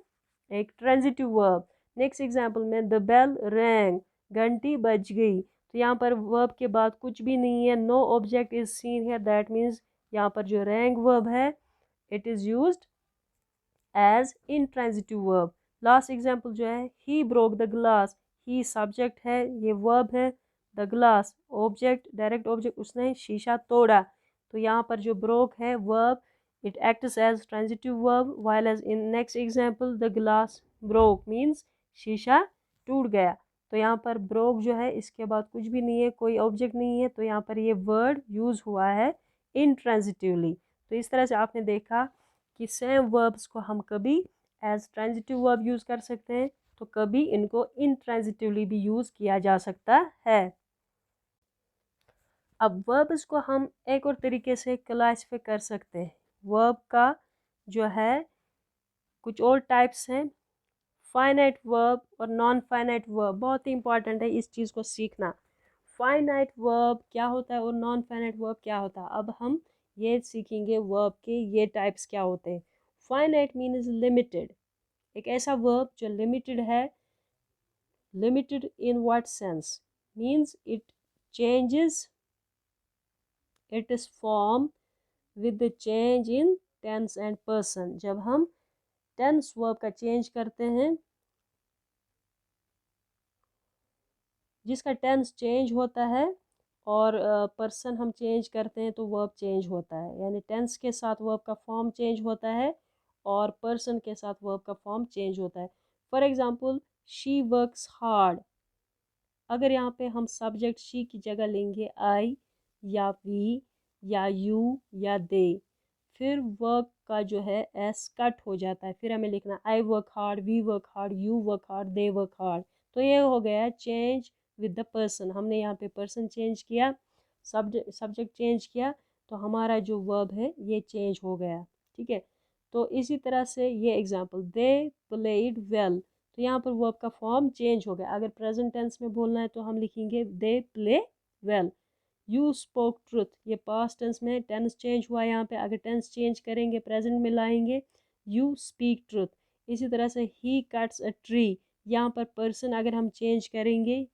एक ट्रांजिटिव वर्ब। नेक्स्ट एग्जांपल में द बेल रैंग, घंटी बज गई, तो यहाँ पर वर्ब के बाद कुछ भी नहीं है, नो ऑब्जेक्ट इज सीन है, दैट मीन्स यहाँ पर जो रैंग वर्ब है it is used as intransitive verb. Last example जो है he broke the glass, he subject है, ये वर्ब है, the glass object, direct object, उसने शीशा तोड़ा, तो यहाँ पर जो ब्रोक है verb it acts as transitive verb, while as in next example the glass broke means शीशा टूट गया। तो यहाँ पर ब्रोक जो है इसके बाद कुछ भी नहीं है, कोई ऑब्जेक्ट नहीं है, तो यहाँ पर ये वर्ड यूज हुआ है इंट्रांजिटिवली। तो इस तरह से आपने देखा कि सेम वर्ब्स को हम कभी एज ट्रांजिटिव वर्ब यूज़ कर सकते हैं, तो कभी इनको इंट्रांजिटिवली भी यूज़ किया जा सकता है। अब वर्ब्स को हम एक और तरीके से क्लासिफाई कर सकते हैं। वर्ब का जो है कुछ और टाइप्स हैं, फाइनाइट वर्ब और नॉन फाइनाइट वर्ब, बहुत ही इंपॉर्टेंट है इस चीज़ को सीखना। फाइनाइट वर्ब क्या होता है और नॉन फाइनाइट वर्ब क्या होता है, अब हम ये सीखेंगे वर्ब के ये टाइप्स क्या होते हैं। फाइनाइट मीन्स लिमिटेड, एक ऐसा वर्ब जो लिमिटेड है, limited in what sense, means it changes its form with the change in tense and person. जब हम टेंस वर्ब का चेंज करते हैं, जिसका टेंस चेंज होता है और पर्सन हम चेंज करते हैं तो वर्ब चेंज होता है, यानी टेंस के साथ वर्ब का फॉर्म चेंज होता है और पर्सन के साथ वर्ब का फॉर्म चेंज होता है। For example she works hard, अगर यहाँ पे हम सब्जेक्ट शी की जगह लेंगे आई या वी या यू या दे, फिर वर्क का जो है एस कट हो जाता है, फिर हमें लिखना I work hard, we work hard, you work hard, they work hard. तो ये हो गया चेंज विद द पर्सन, हमने यहाँ पे पर्सन चेंज किया, सब्जेक्ट चेंज किया, तो हमारा जो वर्ब है ये चेंज हो गया। ठीक है, तो इसी तरह से ये एग्जांपल दे प्लेड वेल, तो यहाँ पर वर्ब का फॉर्म चेंज हो गया। अगर प्रेजेंट टेंस में बोलना है तो हम लिखेंगे they play well. You spoke truth, ये पास्ट टेंस में, टेंस चेंज हुआ यहाँ पे, अगर टेंस चेंज करेंगे प्रेजेंट में लाएंगे यू स्पीक ट्रुथ। इसी तरह से ही कट्स अ ट्री, यहाँ पर पर्सन अगर हम चेंज करेंगे,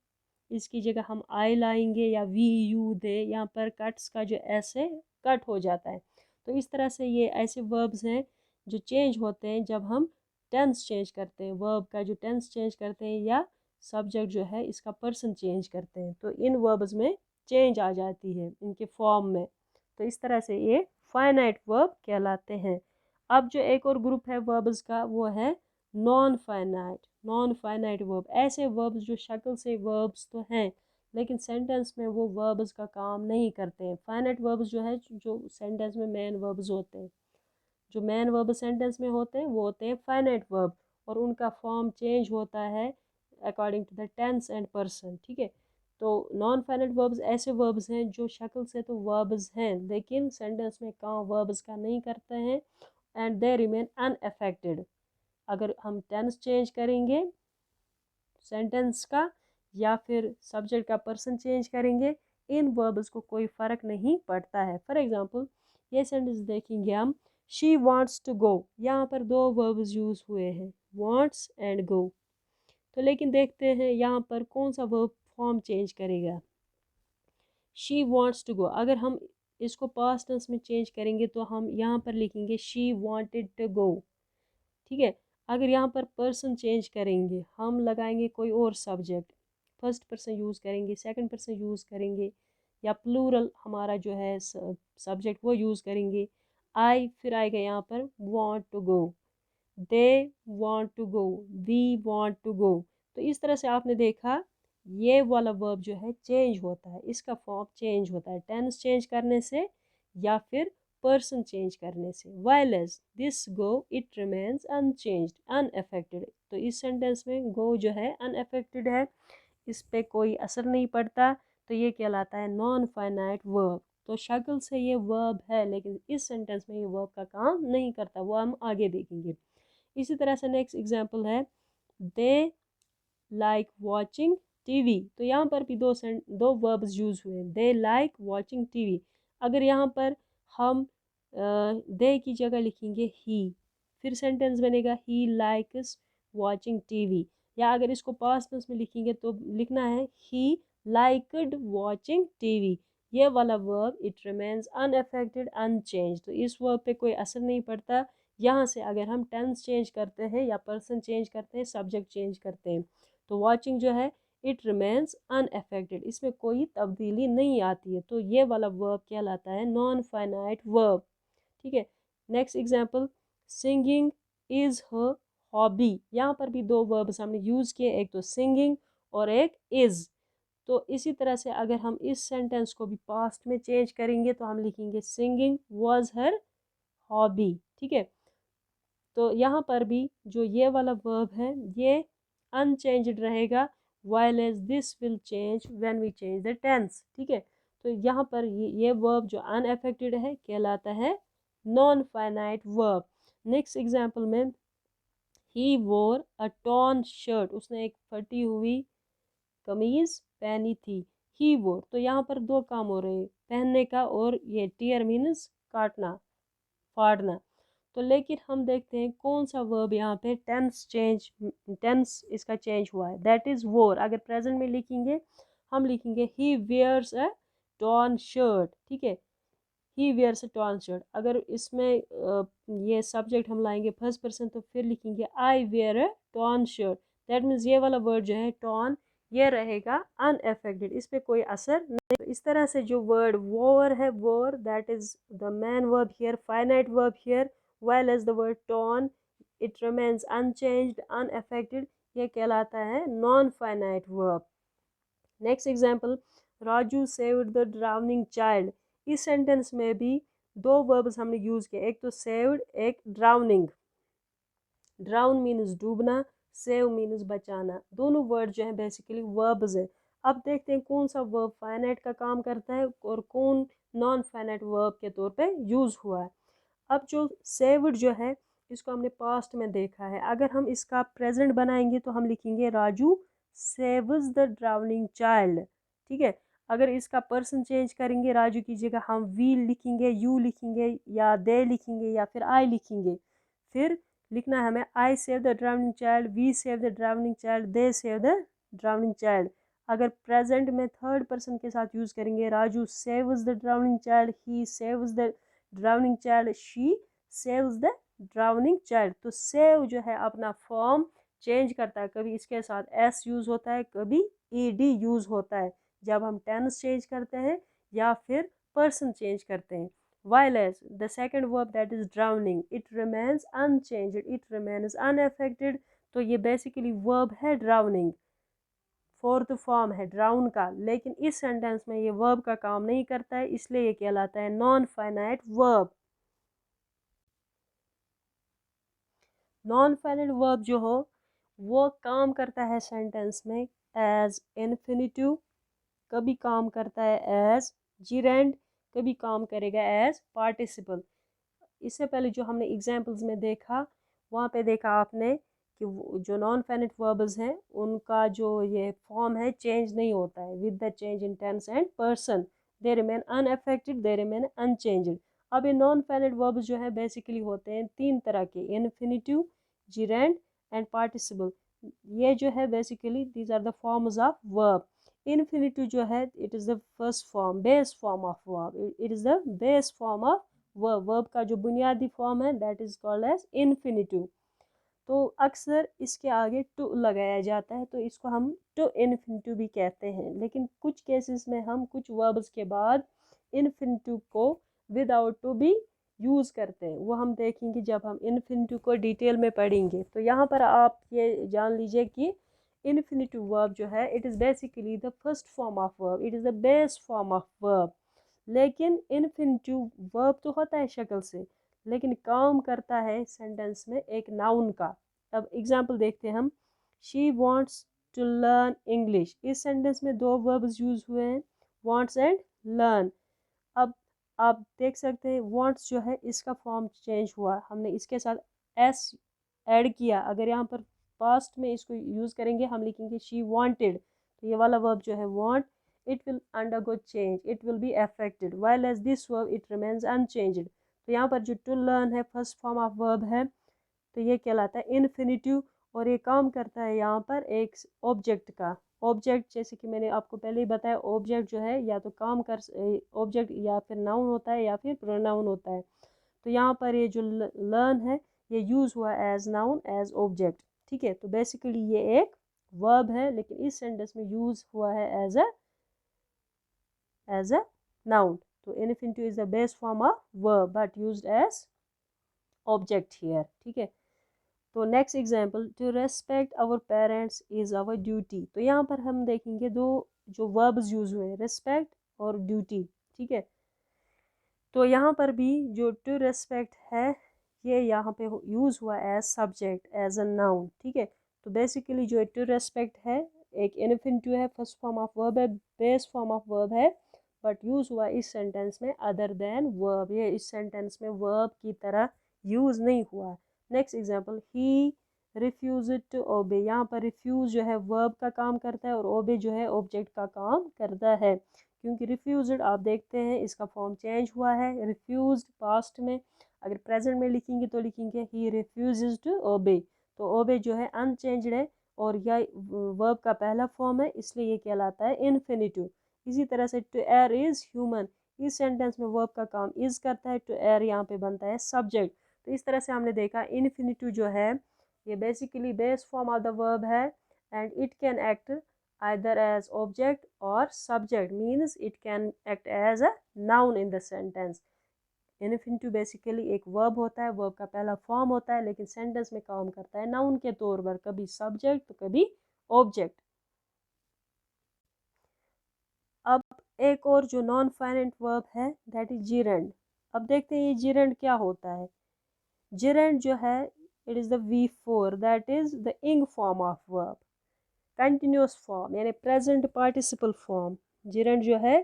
इसकी जगह हम आई लाएंगे या वी यू दे, यहाँ पर कट्स का जो ऐसे कट हो जाता है। तो इस तरह से ये ऐसे वर्ब्स हैं जो चेंज होते हैं जब हम टेंस चेंज करते हैं, वर्ब का जो टेंस चेंज करते हैं या सब्जेक्ट जो है इसका पर्सन चेंज करते हैं, तो इन वर्ब्स में चेंज आ जाती है इनके फॉर्म में। तो इस तरह से ये फाइनाइट वर्ब कहलाते हैं। अब जो एक और ग्रुप है वर्ब्स का वो है non finite. Non finite verb ऐसे वर्ब्स जो शक्ल से वर्ब्स तो हैं लेकिन सेंटेंस में वो वर्ब्स का काम नहीं करते हैं। फाइनाइट वर्ब्स जो है जो सेंटेंस में मेन वर्ब्स होते हैं, जो मेन वर्ब सेंटेंस में होते हैं वो होते हैं फाइनाइट वर्ब, और उनका फॉर्म चेंज होता है according to the tense and person. ठीक है, तो नॉन फाइनाइट वर्ब्स ऐसे वर्ब्स हैं जो शक्ल से तो वर्ब्स हैं लेकिन सेंटेंस में काम वर्ब्स का नहीं करते हैं, एंड दे रिमेन अनअफेक्टेड। अगर हम टेंस चेंज करेंगे सेंटेंस का या फिर सब्जेक्ट का पर्सन चेंज करेंगे, इन वर्ब्स को कोई फ़र्क नहीं पड़ता है। फॉर एग्जांपल ये सेंटेंस देखेंगे हम, शी वांट्स टू गो, यहाँ पर दो वर्ब्स यूज़ हुए हैं, वांट्स एंड गो। तो लेकिन देखते हैं यहाँ पर कौन सा वर्ब फॉर्म चेंज करेगा। शी वांट्स टू गो अगर हम इसको पास्ट टेंस में चेंज करेंगे तो हम यहाँ पर लिखेंगे शी वांटेड टू गो। ठीक है, अगर यहाँ पर पर्सन चेंज करेंगे हम लगाएंगे कोई और सब्जेक्ट, फर्स्ट पर्सन यूज़ करेंगे, सेकंड पर्सन यूज़ करेंगे, या प्लूरल हमारा जो है सब्जेक्ट वो यूज़ करेंगे। आई फिर आएगा यहाँ पर want to go, they want to go, we want to go. तो इस तरह से आपने देखा ये वाला वर्ब जो है चेंज होता है, इसका फॉर्म चेंज होता है टेंस चेंज करने से या फिर पर्सन चेंज करने से। While as this go it remains unchanged unaffected. तो इस सेंटेंस में गो जो है अनअफेक्टेड है, इस पे कोई असर नहीं पड़ता, तो ये कहलाता है नॉन फाइनाइट वर्ब। तो शक्ल से ये वर्ब है लेकिन इस सेंटेंस में ये वर्ब का काम नहीं करता, वो हम आगे देखेंगे। इसी तरह से नेक्स्ट एग्जांपल है दे लाइक वॉचिंग टीवी। तो यहाँ पर भी दो वर्ब्स यूज हुए हैं, दे लाइक वॉचिंग टीवी। अगर यहाँ पर हम दे की जगह लिखेंगे ही, फिर सेंटेंस बनेगा ही लाइक्स वॉचिंग टीवी। या अगर इसको पास्ट टेंस में लिखेंगे तो लिखना है ही लाइक्ड वॉचिंग टीवी। ये वाला verb it remains unaffected unchange. तो इस वर्ब पे कोई असर नहीं पड़ता। यहाँ से अगर हम टेंस चेंज करते हैं या पर्सन चेंज करते हैं, सब्जेक्ट चेंज करते हैं, तो वॉचिंग जो है इट रिमेन्स अनअफेक्टेड, इसमें कोई तब्दीली नहीं आती है। तो ये वाला वर्ब कहलाता है नॉन फाइनाइट वर्ब। ठीक है, next example singing is her hobby. यहाँ पर भी दो वर्ब्स हमने यूज़ किए, एक तो सिंगिंग और एक इज़। तो इसी तरह से अगर हम इस सेंटेंस को भी पास्ट में चेंज करेंगे तो हम लिखेंगे सिंगिंग वॉज हर हॉबी। ठीक है, तो यहाँ पर भी जो ये वाला वर्ब है ये अनचेंज्ड रहेगा, while as this will change when we change the tense. ठीक है, तो यहाँ पर ये वर्ब जो अनअफेक्टेड है कहलाता है non finite verb. Next example में ही वोर अ टॉर्न शर्ट, उसने एक फटी हुई कमीज पहनी थी। ही वोर, तो यहाँ पर दो काम हो रहे हैं, पहनने का और ये टीयर मीन्स काटना, फाड़ना। तो लेकिन हम देखते हैं कौन सा वर्ब यहाँ पे टेंस इसका चेंज हुआ है, दैट इज वोर। अगर प्रेजेंट में लिखेंगे हम लिखेंगे he wears a torn shirt. ठीक है, he wears a torn shirt. अगर इसमें ये सब्जेक्ट हम लाएंगे फर्स्ट पर्सन तो फिर लिखेंगे I wear a torn shirt. That means ये वाला वर्ड जो है टॉर्न ये रहेगा अनअफेक्टेड, इस पर कोई असर नहीं। तो इस तरह से जो वर्ड वोर है, वोर that is the main verb here, finite verb here, while as the word torn it remains unchanged unaffected, ये कहलाता है non finite verb. Next example Raju saved the drowning child. इस सेंटेंस में भी दो वर्ब्स हमने यूज किए, एक तो सेव्ड एक ड्राउनिंग। ड्राउन मीन्स डूबना, सेव मीन्स बचाना, दोनों वर्ड जो है बेसिकली वर्ब्स है। अब देखते हैं कौन सा वर्ब फाइनाइट का काम करता है और कौन नॉन फाइनाइट वर्ब के तौर पे यूज हुआ है। अब जो सेव्ड जो है इसको हमने पास्ट में देखा है, अगर हम इसका प्रेजेंट बनाएंगे तो हम लिखेंगे Raju saves the drowning child. ठीक है, अगर इसका पर्सन चेंज करेंगे राजू की जगह हम वी लिखेंगे, यू लिखेंगे, या दे लिखेंगे, या फिर आई लिखेंगे। फिर लिखना है हमें I save the drowning child, we save the drowning child, they save the drowning child. अगर प्रेजेंट में थर्ड पर्सन के साथ यूज़ करेंगे Raju saves the drowning child, he saves the drowning child, she saves the drowning child. तो सेव जो है अपना फॉर्म चेंज करता है, कभी इसके साथ एस यूज़ होता है, कभी ईडी यूज़ होता है। जब हम टेंस चेंज करते हैं या फिर पर्सन चेंज करते हैं। while as the second verb that is drowning, it remains unchanged, it remains unaffected। तो ये बेसिकली वर्ब है ड्राउनिंग, फोर्थ फॉर्म है ड्राउन का, लेकिन इस सेंटेंस में ये वर्ब का काम नहीं करता है, इसलिए ये कहलाता है non finite verb. Non finite verb जो हो वो काम करता है सेंटेंस में एज इन्फिनिटिव, कभी काम करता है एज जिरेंड, कभी काम करेगा एज पार्टिसिपल। इससे पहले जो हमने एग्जाम्पल्स में देखा वहाँ पे देखा आपने कि जो नॉन फाइनाइट वर्ब्स हैं उनका जो ये फॉर्म है चेंज नहीं होता है with the change in tense and person, they remain unaffected, they remain unchanged. अब ये नॉन फाइनाइट वर्ब्स जो है बेसिकली होते हैं तीन तरह के, इन्फिनिटिव, जिरेंड एंड पार्टिसिपल। ये जो है basically these are the forms of verb. Infinitive जो है it is the first form, base form of verb, it is the base form of verb का जो बुनियादी फॉर्म है that is called as infinitive. तो अक्सर इसके आगे टू लगाया जाता है तो इसको हम टू इन्फिनिटिव भी कहते हैं, लेकिन कुछ केसेस में हम कुछ वर्ब्स के बाद इन्फिनिटिव को विदाउट टू भी यूज़ करते हैं, वो हम देखेंगे जब हम इन्फिनिटिव को डिटेल में पढ़ेंगे। तो यहाँ पर आप ये जान लीजिए कि इन्फिनिटिव वर्ब जो है it is basically the first form of verb, it is the base form of verb. लेकिन इन्फिनिटिव वर्ब तो होता है शक्ल से, लेकिन काम करता है सेंटेंस में एक नाउन का। अब एग्जांपल देखते हैं हम, she wants to learn English, इस सेंटेंस में दो वर्ब्स यूज हुए हैं, वांट्स एंड लर्न। अब आप देख सकते हैं वांट्स जो है इसका फॉर्म चेंज हुआ, हमने इसके साथ एस ऐड किया। अगर यहाँ पर पास्ट में इसको यूज़ करेंगे हम लिखेंगे शी वांटेड, तो ये वाला वर्ब जो है want, it will undergo change, it will be affected, while as this verb it remains unchanged। तो यहाँ पर जो to learn है फर्स्ट फॉर्म ऑफ वर्ब है, तो ये कहलाता है इन्फिनिटिव और ये काम करता है यहाँ पर एक ऑब्जेक्ट का। ऑब्जेक्ट जैसे कि मैंने आपको पहले ही बताया, ऑब्जेक्ट जो है या तो काम कर ऑब्जेक्ट या फिर नाउन होता है या फिर प्रोनाउन होता है। तो यहाँ पर ये जो लर्न है ये यूज़ हुआ एज नाउन एज ऑब्जेक्ट, ठीक है। तो बेसिकली ये एक वर्ब है लेकिन इस सेंटेंस में यूज़ हुआ है एज a noun। तो infinitive is the base form of verb but used as object here, ठीक है। तो next example, to respect our parents is our duty. तो यहाँ पर हम देखेंगे दो जो वर्ब्स यूज हुए हैं, रेस्पेक्ट और ड्यूटी, ठीक है। तो यहाँ पर भी जो टू रेस्पेक्ट है ये यहाँ पे यूज हुआ as subject, as a noun, ठीक है। तो बेसिकली जो टू रेस्पेक्ट है एक इन्फिनिटिव है, फर्स्ट फॉर्म ऑफ वर्ब है, बेस फॉर्म ऑफ वर्ब है, बट यूज़ हुआ इस सेंटेंस में अदर देन वर्ब, ये इस सेंटेंस में वर्ब की तरह यूज़ नहीं हुआ। Next example, he refuse to obey. यहाँ पर रिफ्यूज जो है वर्ब का काम करता है और ओबे जो है ऑब्जेक्ट का काम करता है, क्योंकि रिफ्यूज्ड आप देखते हैं इसका फॉर्म चेंज हुआ है, रिफ्यूज्ड पास्ट में, अगर प्रेजेंट में लिखेंगे तो लिखेंगे ही रिफ्यूजेस टू ओबे। तो ओबे जो है अनचेंज्ड है और यह वर्ब का पहला फॉर्म है इसलिए ये कहलाता है इन्फिनिटिव। इसी तरह से टू एयर इज़ ह्यूमन, इस सेंटेंस में वर्ब का काम इज़ करता है, टू एयर यहाँ पे बनता है सब्जेक्ट। तो इस तरह से हमने देखा इन्फिनिटिव जो है ये basically base form of the verb है and it can act either as object or subject, means it can act as a noun in the sentence। Infinitive basically एक वर्ब होता है, वर्ब का पहला फॉर्म होता है लेकिन सेंटेंस में काम करता है नाउन के तौर पर, कभी सब्जेक्ट तो कभी ऑब्जेक्ट। अब एक और जो नॉन फाइनेंट वर्ब है दैट इज जिरेंड। अब देखते हैं ये जिरेंड क्या होता है। जिरेंड जो है it is the V4 that is the ing form of verb, continuous form यानी प्रेजेंट पार्टिसिपल फॉर्म। जिरेंड जो है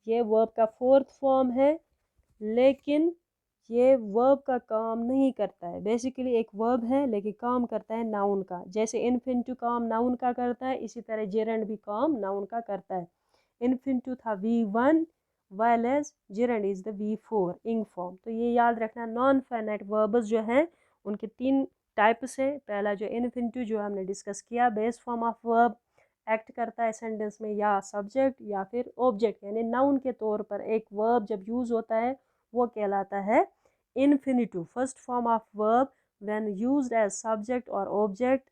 ये वर्ब का फोर्थ फॉर्म है लेकिन ये वर्ब का काम नहीं करता है। बेसिकली एक वर्ब है लेकिन काम करता है नाउन का, जैसे इन्फिनिटिव काम नाउन का करता है इसी तरह जिरेंड भी काम नाउन का करता है। इन्फिनिटिव था V1 while as gerund is the V4 ing form. तो ये याद रखना, नॉन फाइनाइट वर्ब्स जो हैं उनके तीन टाइप्स है। पहला जो इन्फिनिटिव जो हमने डिस्कस किया, base form of verb, act करता है सेंटेंस में या सब्जेक्ट या फिर ऑब्जेक्ट यानी नाउन के तौर पर। एक वर्ब जब यूज़ होता है वो कहलाता है infinitive. First form of verb when used as subject और object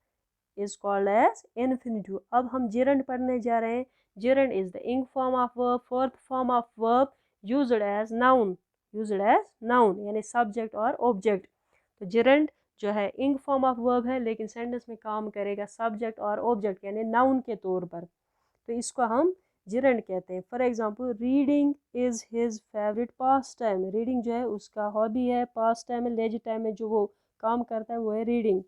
is called as infinitive. अब हम जिरेंड पढ़ने जा रहे हैं। Gerund is the ing form of verb, fourth form of verb used as noun, यानी सब्जेक्ट और ऑब्जेक्ट। तो gerund जो है इंग फॉर्म ऑफ वर्ब है, लेकिन सेंटेंस में काम करेगा सब्जेक्ट और ऑब्जेक्ट यानी नाउन के तौर पर। तो इसको हम जिरंड कहते हैं। For example, reading is his favourite pass time. Reading जो है उसका हॉबी है, पास टाइम है, लेजर टाइम में जो वो काम करता है वो है रीडिंग।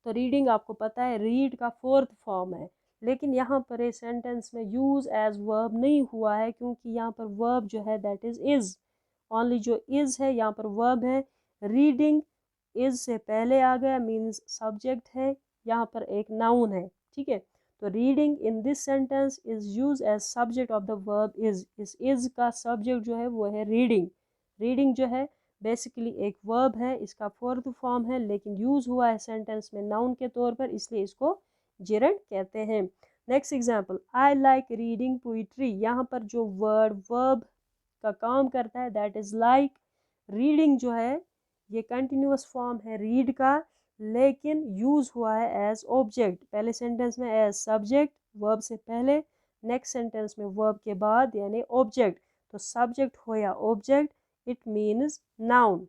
तो रीडिंग आपको पता है रीड का फोर्थ फॉर्म है, लेकिन यहाँ पर इस सेंटेंस में यूज़ एज वर्ब नहीं हुआ है, क्योंकि यहाँ पर वर्ब जो है दैट इज़ ओनली जो इज़ है यहाँ पर वर्ब है। रीडिंग इज़ से पहले आ गया, मीन्स सब्जेक्ट है, यहाँ पर एक नाउन है, ठीक है। तो reading in this sentence is use as subject of the verb is. इस इज़ का सब्जेक्ट जो है वो है रीडिंग। रीडिंग जो है बेसिकली एक वर्ब है, इसका फोर्थ फॉर्म है, लेकिन यूज़ हुआ है सेंटेंस में नाउन के तौर पर, इसलिए इसको जिरंड कहते हैं। Next example, I like reading poetry. यहाँ पर जो वर्ड वर्ब का काम करता है दैट इज़ लाइक। रीडिंग जो है ये कंटिन्यूअस फॉर्म है रीड का, लेकिन यूज़ हुआ है एज ऑब्जेक्ट। पहले सेंटेंस में एज सब्जेक्ट वर्ब से पहले, नेक्स्ट सेंटेंस में वर्ब के बाद यानी ऑब्जेक्ट। तो सब्जेक्ट हो या ऑब्जेक्ट इट मीन्स नाउन,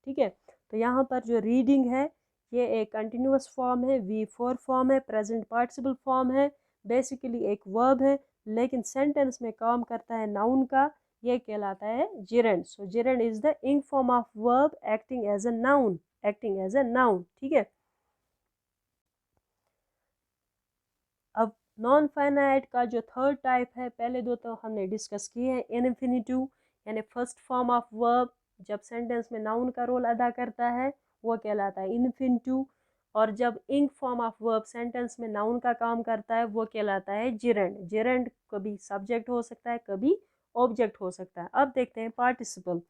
ठीक है। तो यहाँ पर जो रीडिंग है ये एक कंटिन्यूअस फॉर्म है, V4 फॉर्म है, प्रेजेंट पार्टिसिपल फॉर्म है, बेसिकली एक वर्ब है, लेकिन सेंटेंस में काम करता है नाउन का, ये कहलाता है gerund. So gerund is the ing form of verb acting as a noun, acting as a noun, ठीक है। अब नॉन फाइनाइट का जो थर्ड टाइप है, पहले दो तो हमने डिस्कस किए हैं। इनफिनिटिव यानी फर्स्ट फॉर्म ऑफ वर्ब जब सेंटेंस में नाउन का रोल अदा करता है वो कहलाता है इनफिनिटिव, और जब इंग फॉर्म ऑफ वर्ब सेंटेंस में नाउन का काम करता है वो कहलाता है जिरंड। जिरंड कभी सब्जेक्ट हो सकता है, कभी ऑब्जेक्ट हो सकता है। अब देखते हैं participle.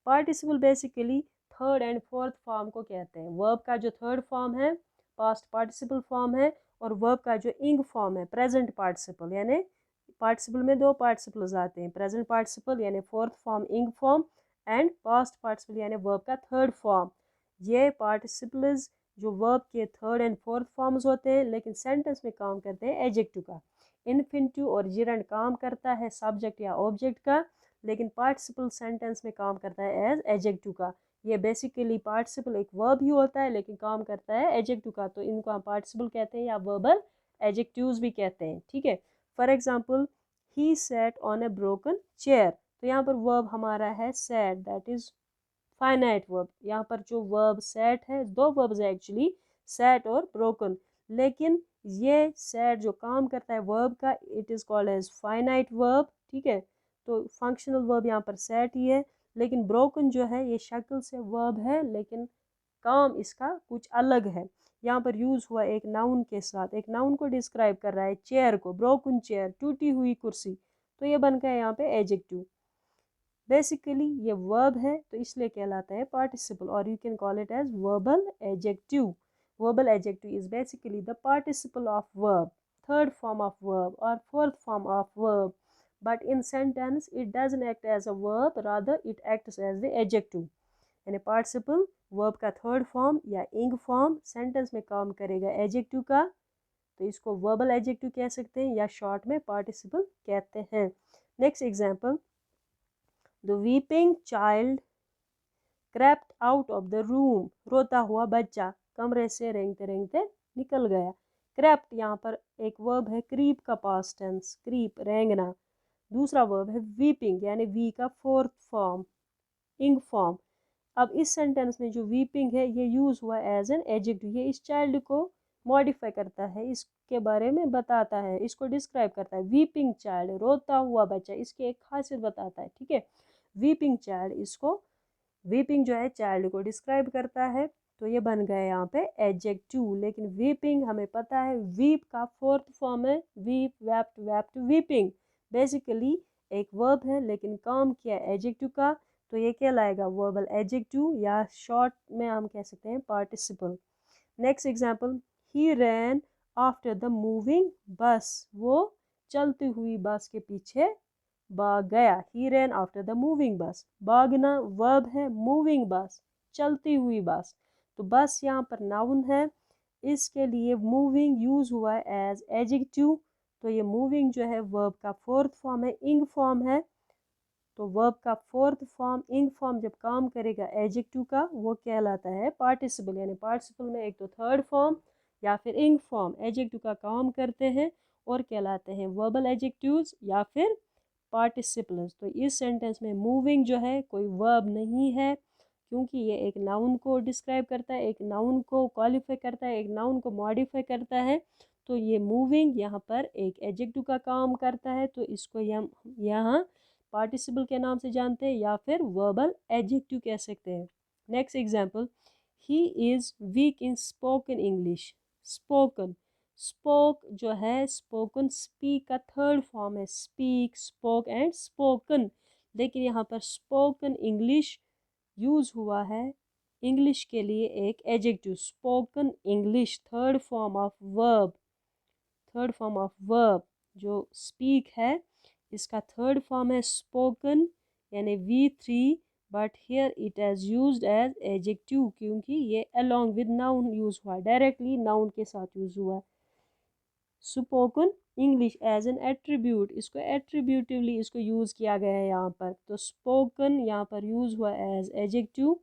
Participle basically third and fourth form को कहते हैं। वर्ब का जो थर्ड फॉर्म है पास्ट पार्टिसिपल फॉर्म है, और वर्ब का जो इंग फॉर्म है प्रेजेंट पार्टिसिपल। यानी पार्टिसिपल में दो पार्टिसिपल्स आते हैं, प्रेजेंट पार्टिसिपल यानी फोर्थ फॉर्म इंग फॉर्म, एंड पास्ट पार्टिसिपल यानी वर्ब का थर्ड फॉर्म। ये पार्टिसिपल्स जो वर्ब के थर्ड एंड फोर्थ फॉर्म्स होते हैं, लेकिन सेंटेंस में काम करते हैं एडजेक्टिव का। इनफिनिटिव और जिरंड काम करता है सब्जेक्ट या ऑब्जेक्ट का, लेकिन पार्टिसिपल सेंटेंस में काम करता है एज एडजेक्टिव का। ये बेसिकली पार्टिसिपल एक वर्ब ही होता है, लेकिन काम करता है एडजेक्टिव का, तो इनको हम पार्टिसिपल कहते हैं या वर्बल एडजेक्टिव्स भी कहते हैं, ठीक है। For example, he sat on a broken chair. तो यहाँ पर वर्ब हमारा है sat, that is finite verb. यहाँ पर जो वर्ब सैट है, दो वर्ब्स है एक्चुअली, सैट और ब्रोकन, लेकिन ये सैट जो काम करता है वर्ब का it is called as finite verb, ठीक है। तो फंक्शनल वर्ब यहाँ पर सैट ही है, लेकिन ब्रोकन जो है ये शक्ल से वर्ब है, लेकिन काम इसका कुछ अलग है। यहाँ पर यूज़ हुआ एक नाउन के साथ, एक नाउन को डिस्क्राइब कर रहा है चेयर को, ब्रोकन चेयर, टूटी हुई कुर्सी, तो ये बन गया यहाँ पे एडजेक्टिव। बेसिकली ये वर्ब है तो इसलिए कहलाता है पार्टिसिपल, और you can call it as verbal adjective. Verbal adjective is basically the participle of verb, third form of verb और fourth form of verb, but in sentence it doesn't act as a verb, rather it acts as the adjective। यानी पार्टिसिपल वर्ब का थर्ड फॉर्म या इंग फॉर्म सेंटेंस में काम करेगा एडजेक्टिव का, तो इसको वर्बल एडजेक्टिव कह सकते हैं या शॉर्ट में पार्टिसिपल कहते हैं। Next example, the weeping child crept out of the room. रोता हुआ बच्चा कमरे से रेंगते रेंगते निकल गया। crept यहाँ पर एक वर्ब है क्रीप का पास्ट टेंस, क्रीप रेंगना। दूसरा वर्ब है वीपिंग यानी वी का फोर्थ फॉर्म इंग फॉर्म। अब इस सेंटेंस में जो वीपिंग है ये यूज़ हुआ एज एन एडजेक्टिव। ये इस चाइल्ड को मॉडिफाई करता है, इसके बारे में बताता है, इसको डिस्क्राइब करता है। वीपिंग चाइल्ड रोता हुआ बच्चा, इसकी एक खासियत बताता है, ठीक है। वीपिंग चाइल्ड, इसको वीपिंग जो है चाइल्ड को डिस्क्राइब करता है, तो ये बन गया यहाँ पे एडजेक्टिव। लेकिन वीपिंग हमें पता है वीप का फोर्थ फॉर्म है weep, wept, wept, weeping. Basically एक वर्ब है लेकिन काम किया एडजेक्टिव का, तो ये कहलाएगा वर्बल एडजेक्टिव या शॉर्ट में हम कह सकते हैं participle. Next example, he ran after the moving bus. वो चलती हुई बस के पीछे भाग गया। He ran after the moving bus, भागना वर्ब है, मूविंग बस चलती हुई बस। तो बस यहाँ पर नाउन है, इसके लिए मूविंग यूज हुआ है एज एडजेक्टिव, तो ये मूविंग जो है वर्ब का फोर्थ फॉर्म है, इंग फॉर्म है। तो वर्ब का फोर्थ फॉर्म इंग फॉर्म जब काम करेगा एडजेक्टिव का, वो कहलाता है पार्टिसिपल। यानी पार्टिसिपल में एक तो थर्ड फॉर्म या फिर इंग फॉर्म एडजेक्टिव का काम करते हैं और कहलाते हैं वर्बल एडजेक्टिव्स या फिर पार्टिसिपल्स। तो इस सेंटेंस में मूविंग जो है कोई वर्ब नहीं है, क्योंकि ये एक नाउन को डिस्क्राइब करता है, एक नाउन को क्वालिफाई करता है, एक नाउन को मॉडिफाई करता है। तो ये मूविंग यहाँ पर एक एडजेक्टिव का काम करता है, तो इसको यहाँ पार्टिसिपल के नाम से जानते हैं या फिर वर्बल एडजेक्टिव कह सकते हैं। Next example, he is week in spoken English. Spoken, spoke जो है स्पोकन स्पीक का थर्ड फॉर्म है, स्पीक, स्पोक एंड स्पोकन। लेकिन यहाँ पर स्पोकन इंग्लिश यूज़ हुआ है इंग्लिश के लिए एक adjective. Spoken English third form of verb, third form of verb जो स्पीक है इसका थर्ड फॉर्म है स्पोकन, यानी V3, but here it has used as adjective क्योंकि ये अलोंग विद नाउन यूज़ हुआ, डायरेक्टली नाउन के साथ यूज़ हुआ। Spoken English as an attribute, इसको एट्रीब्यूटिवली इसको यूज़ किया गया है यहाँ पर। तो स्पोकन यहाँ पर यूज़ हुआ as adjective,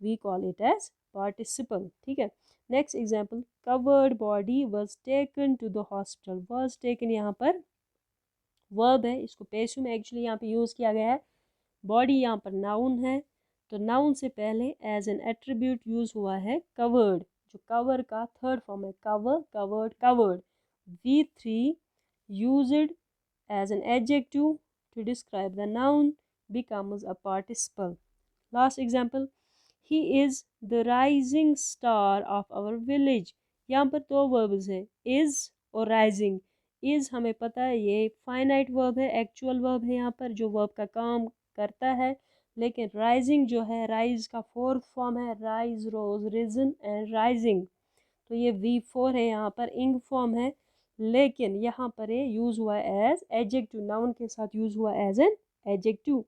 we call it as participle. ठीक है। Next example, covered body was taken to the hospital. Was taken यहाँ पर वर्ब है, इसको पेशु में एक्चुअली यहाँ पे यूज़ किया गया है। बॉडी यहाँ पर नाउन है, तो नाउन से पहले एज एन एट्रीब्यूट यूज़ हुआ है कवर्ड, जो कवर का थर्ड फॉर्म है, cover, covered, covered. V3 used as an adjective to describe the noun becomes a participle. Last example, he is the rising star of our village. यहाँ पर दो verbs है, is और rising। is हमें पता है ये फाइनाइट वर्ब है, एक्चुअल वर्ब है यहाँ पर जो वर्ब का काम करता है। लेकिन rising जो है, rise का फोर्थ फॉर्म है, rise, rose, risen and rising। तो ये V4 है, यहाँ पर इंग फॉर्म है, लेकिन यहाँ पर ये यूज़ हुआ एज एडजेक्टिव, नाउन के साथ यूज़ हुआ एज एन एडजेक्टिव।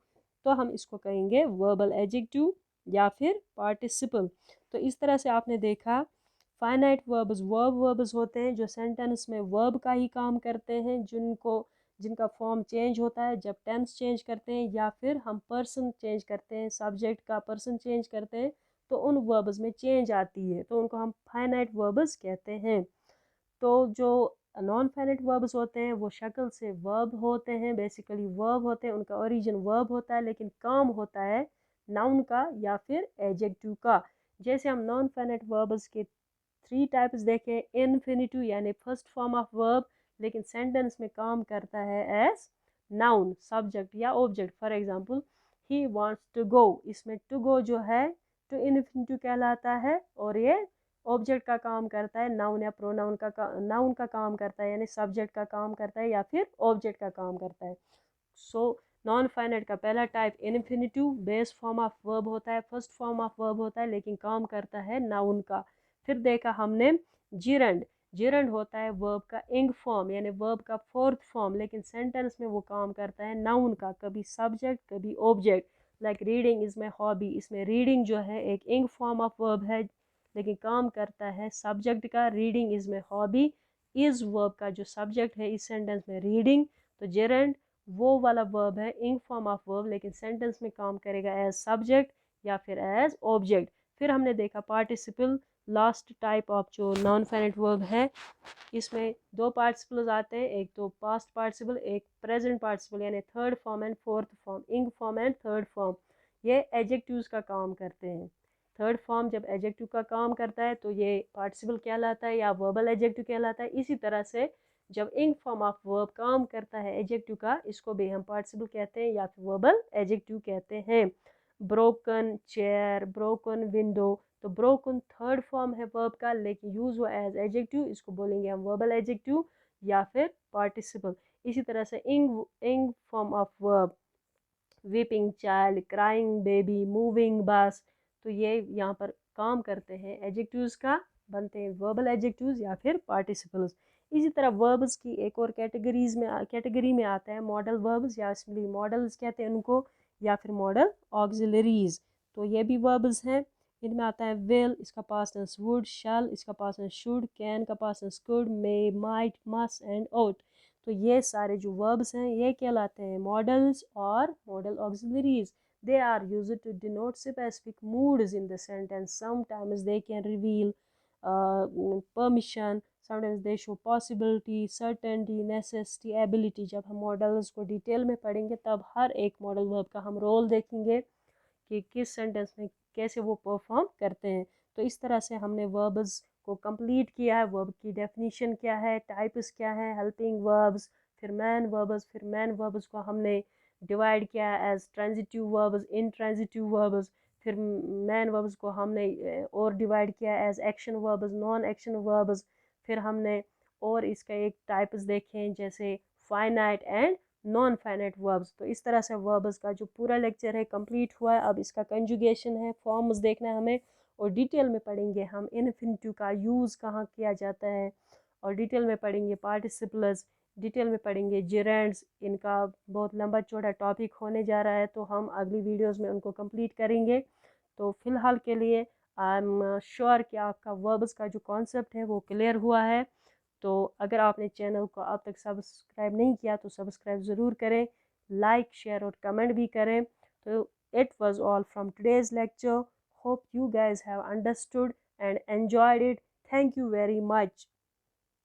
तो हम इसको कहेंगे वर्बल एडजेक्टिव या फिर पार्टिसिपल। तो इस तरह से आपने देखा फाइनाइट वर्ब्स वर्ब्स होते हैं जो सेंटेंस में वर्ब का ही काम करते हैं, जिनका फॉर्म चेंज होता है जब टेंस चेंज करते हैं या फिर हम पर्सन चेंज करते हैं, सब्जेक्ट का पर्सन चेंज करते हैं, तो उन वर्ब्स में चेंज आती है, तो उनको हम फाइनाइट वर्ब्स कहते हैं। तो जो नॉन फाइनाइट वर्ब्स होते हैं वो शक्ल से वर्ब होते हैं, बेसिकली वर्ब होते हैं, उनका ओरिजिन वर्ब होता है लेकिन काम होता है नाउन का या फिर एडजेक्टिव का। जैसे हम नॉन फाइनाइट वर्ब्स के 3 टाइप्स देखें, इन्फिनिटिव यानी फर्स्ट फॉर्म ऑफ वर्ब, लेकिन सेंटेंस में काम करता है एज नाउन, सब्जेक्ट या object. For example, he wants to go, इसमें टू गो जो है टू इन्फिनिटिव कहलाता है और ये ऑब्जेक्ट का काम करता है, नाउन या प्रोनाउन नाउन का काम करता है, यानी सब्जेक्ट का काम करता है या फिर ऑब्जेक्ट का काम करता है। सो नॉन फाइनाइट का पहला type infinitive, base form of verb होता है, फर्स्ट फॉर्म ऑफ वर्ब होता है लेकिन काम करता है नाउन का। फिर देखा हमने जिरंड, जिरंड होता है वर्ब का इंग फॉर्म, यानी वर्ब का फोर्थ फॉर्म, लेकिन सेंटेंस में वो काम करता है नाउन का, कभी सब्जेक्ट कभी object. Like reading is my hobby, इसमें रीडिंग जो है एक इंग फॉर्म ऑफ वर्ब है लेकिन काम करता है सब्जेक्ट का, reading is my hobby is verb का जो सब्जेक्ट है इस सेंटेंस में रीडिंग। तो जेरेंड वो वाला वर्ब है इंग फॉर्म ऑफ वर्ब लेकिन सेंटेंस में काम करेगा एज सब्जेक्ट या फिर एज ऑब्जेक्ट। फिर हमने देखा पार्टिसिपल, लास्ट टाइप ऑफ जो नॉन फाइनाइट वर्ब है, इसमें दो पार्टिसिपल्स आते हैं, एक तो पास्ट पार्टिसिपल, एक प्रेजेंट पार्टिसिपल, यानी third form and fourth form, इंग फॉर्म एंड थर्ड फॉर्म। ये एडजेक्टिव्स का काम करते हैं। थर्ड फॉर्म जब एडजेक्टिव का काम करता है तो ये पार्टिसिपल कहलाता है या वर्बल एडजेक्टिव कहलाता है। इसी तरह से जब इंग फॉर्म ऑफ वर्ब काम करता है एडजेक्टिव का, इसको भी हम पार्टिसिपल कहते हैं या फिर वर्बल एडजेक्टिव कहते हैं। ब्रोकन चेयर, ब्रोकन विंडो, तो ब्रोकन थर्ड फॉर्म है वर्ब का लेकिन यूज हुआ एज एडजेक्टिव, इसको बोलेंगे हम वर्बल एडजेक्टिव या फिर पार्टिसिपल। इसी तरह से इंग form of verb, weeping child, crying baby, moving बस, तो ये यहाँ पर काम करते हैं एडजेक्टिव्स का, बनते हैं वर्बल एडजेक्टिव्स या फिर पार्टिसिपल्स। इसी तरह वर्ब्स की एक और कैटेगरी में आता है मॉडल वर्ब्स, या सिंपली मॉडल्स कहते हैं उनको, या फिर मॉडल ऑक्सिलरीज। तो ये भी वर्ब्स हैं, इनमें आता है विल, इसका पास्ट टेंस वुड, शैल इसका पास्ट टेंस शुड, कैन का past tense could, may, might, must and ought। तो ये सारे जो वर्ब्स हैं ये कहलाते हैं मॉडल्स और model auxiliaries. They are used to denote specific moods in the sentence. Sometimes they can reveal permission, sometimes they show possibility, certainty, necessity, ability. जब हम मॉडल्स को डिटेल में पढ़ेंगे तब हर एक मॉडल वर्ब का हम रोल देखेंगे कि किस सेंटेंस में कैसे वो परफॉर्म करते हैं. तो इस तरह से हमने वर्ब्स को कंप्लीट किया है. वर्ब की डेफिनेशन क्या है, टाइप्स क्या है, हेल्पिंग वर्ब्स, फिर मैन वर्ब्स को हमने डिवाइड किया as transitive verbs, intransitive verbs. फिर मैन वर्ब्स को हमने और डिवाइड किया as action verbs, non action verbs. फिर हमने और इसका एक टाइप्स देखें जैसे finite and non finite verbs. तो इस तरह से वर्ब्स का जो पूरा लेक्चर है कंप्लीट हुआ है. अब इसका कंजुगेशन है, फॉर्म्स देखना है हमें, और डिटेल में पढ़ेंगे हम इन्फिनिटिव का यूज़ कहाँ किया जाता है, और डिटेल में पढ़ेंगे पार्टिसिपल्स, डिटेल में पढ़ेंगे जेरेंड्स. इनका बहुत लंबा चौड़ा टॉपिक होने जा रहा है, तो हम अगली वीडियोस में उनको कंप्लीट करेंगे. तो फ़िलहाल के लिए आई एम श्योर कि आपका वर्ब्स का जो कॉन्सेप्ट है वो क्लियर हुआ है. तो अगर आपने चैनल को अब तक सब्सक्राइब नहीं किया तो सब्सक्राइब ज़रूर करें, लाइक शेयर और कमेंट भी करें. तो it was all from today's lecture. Hope you guys have understood and enjoyed it. Thank you very much.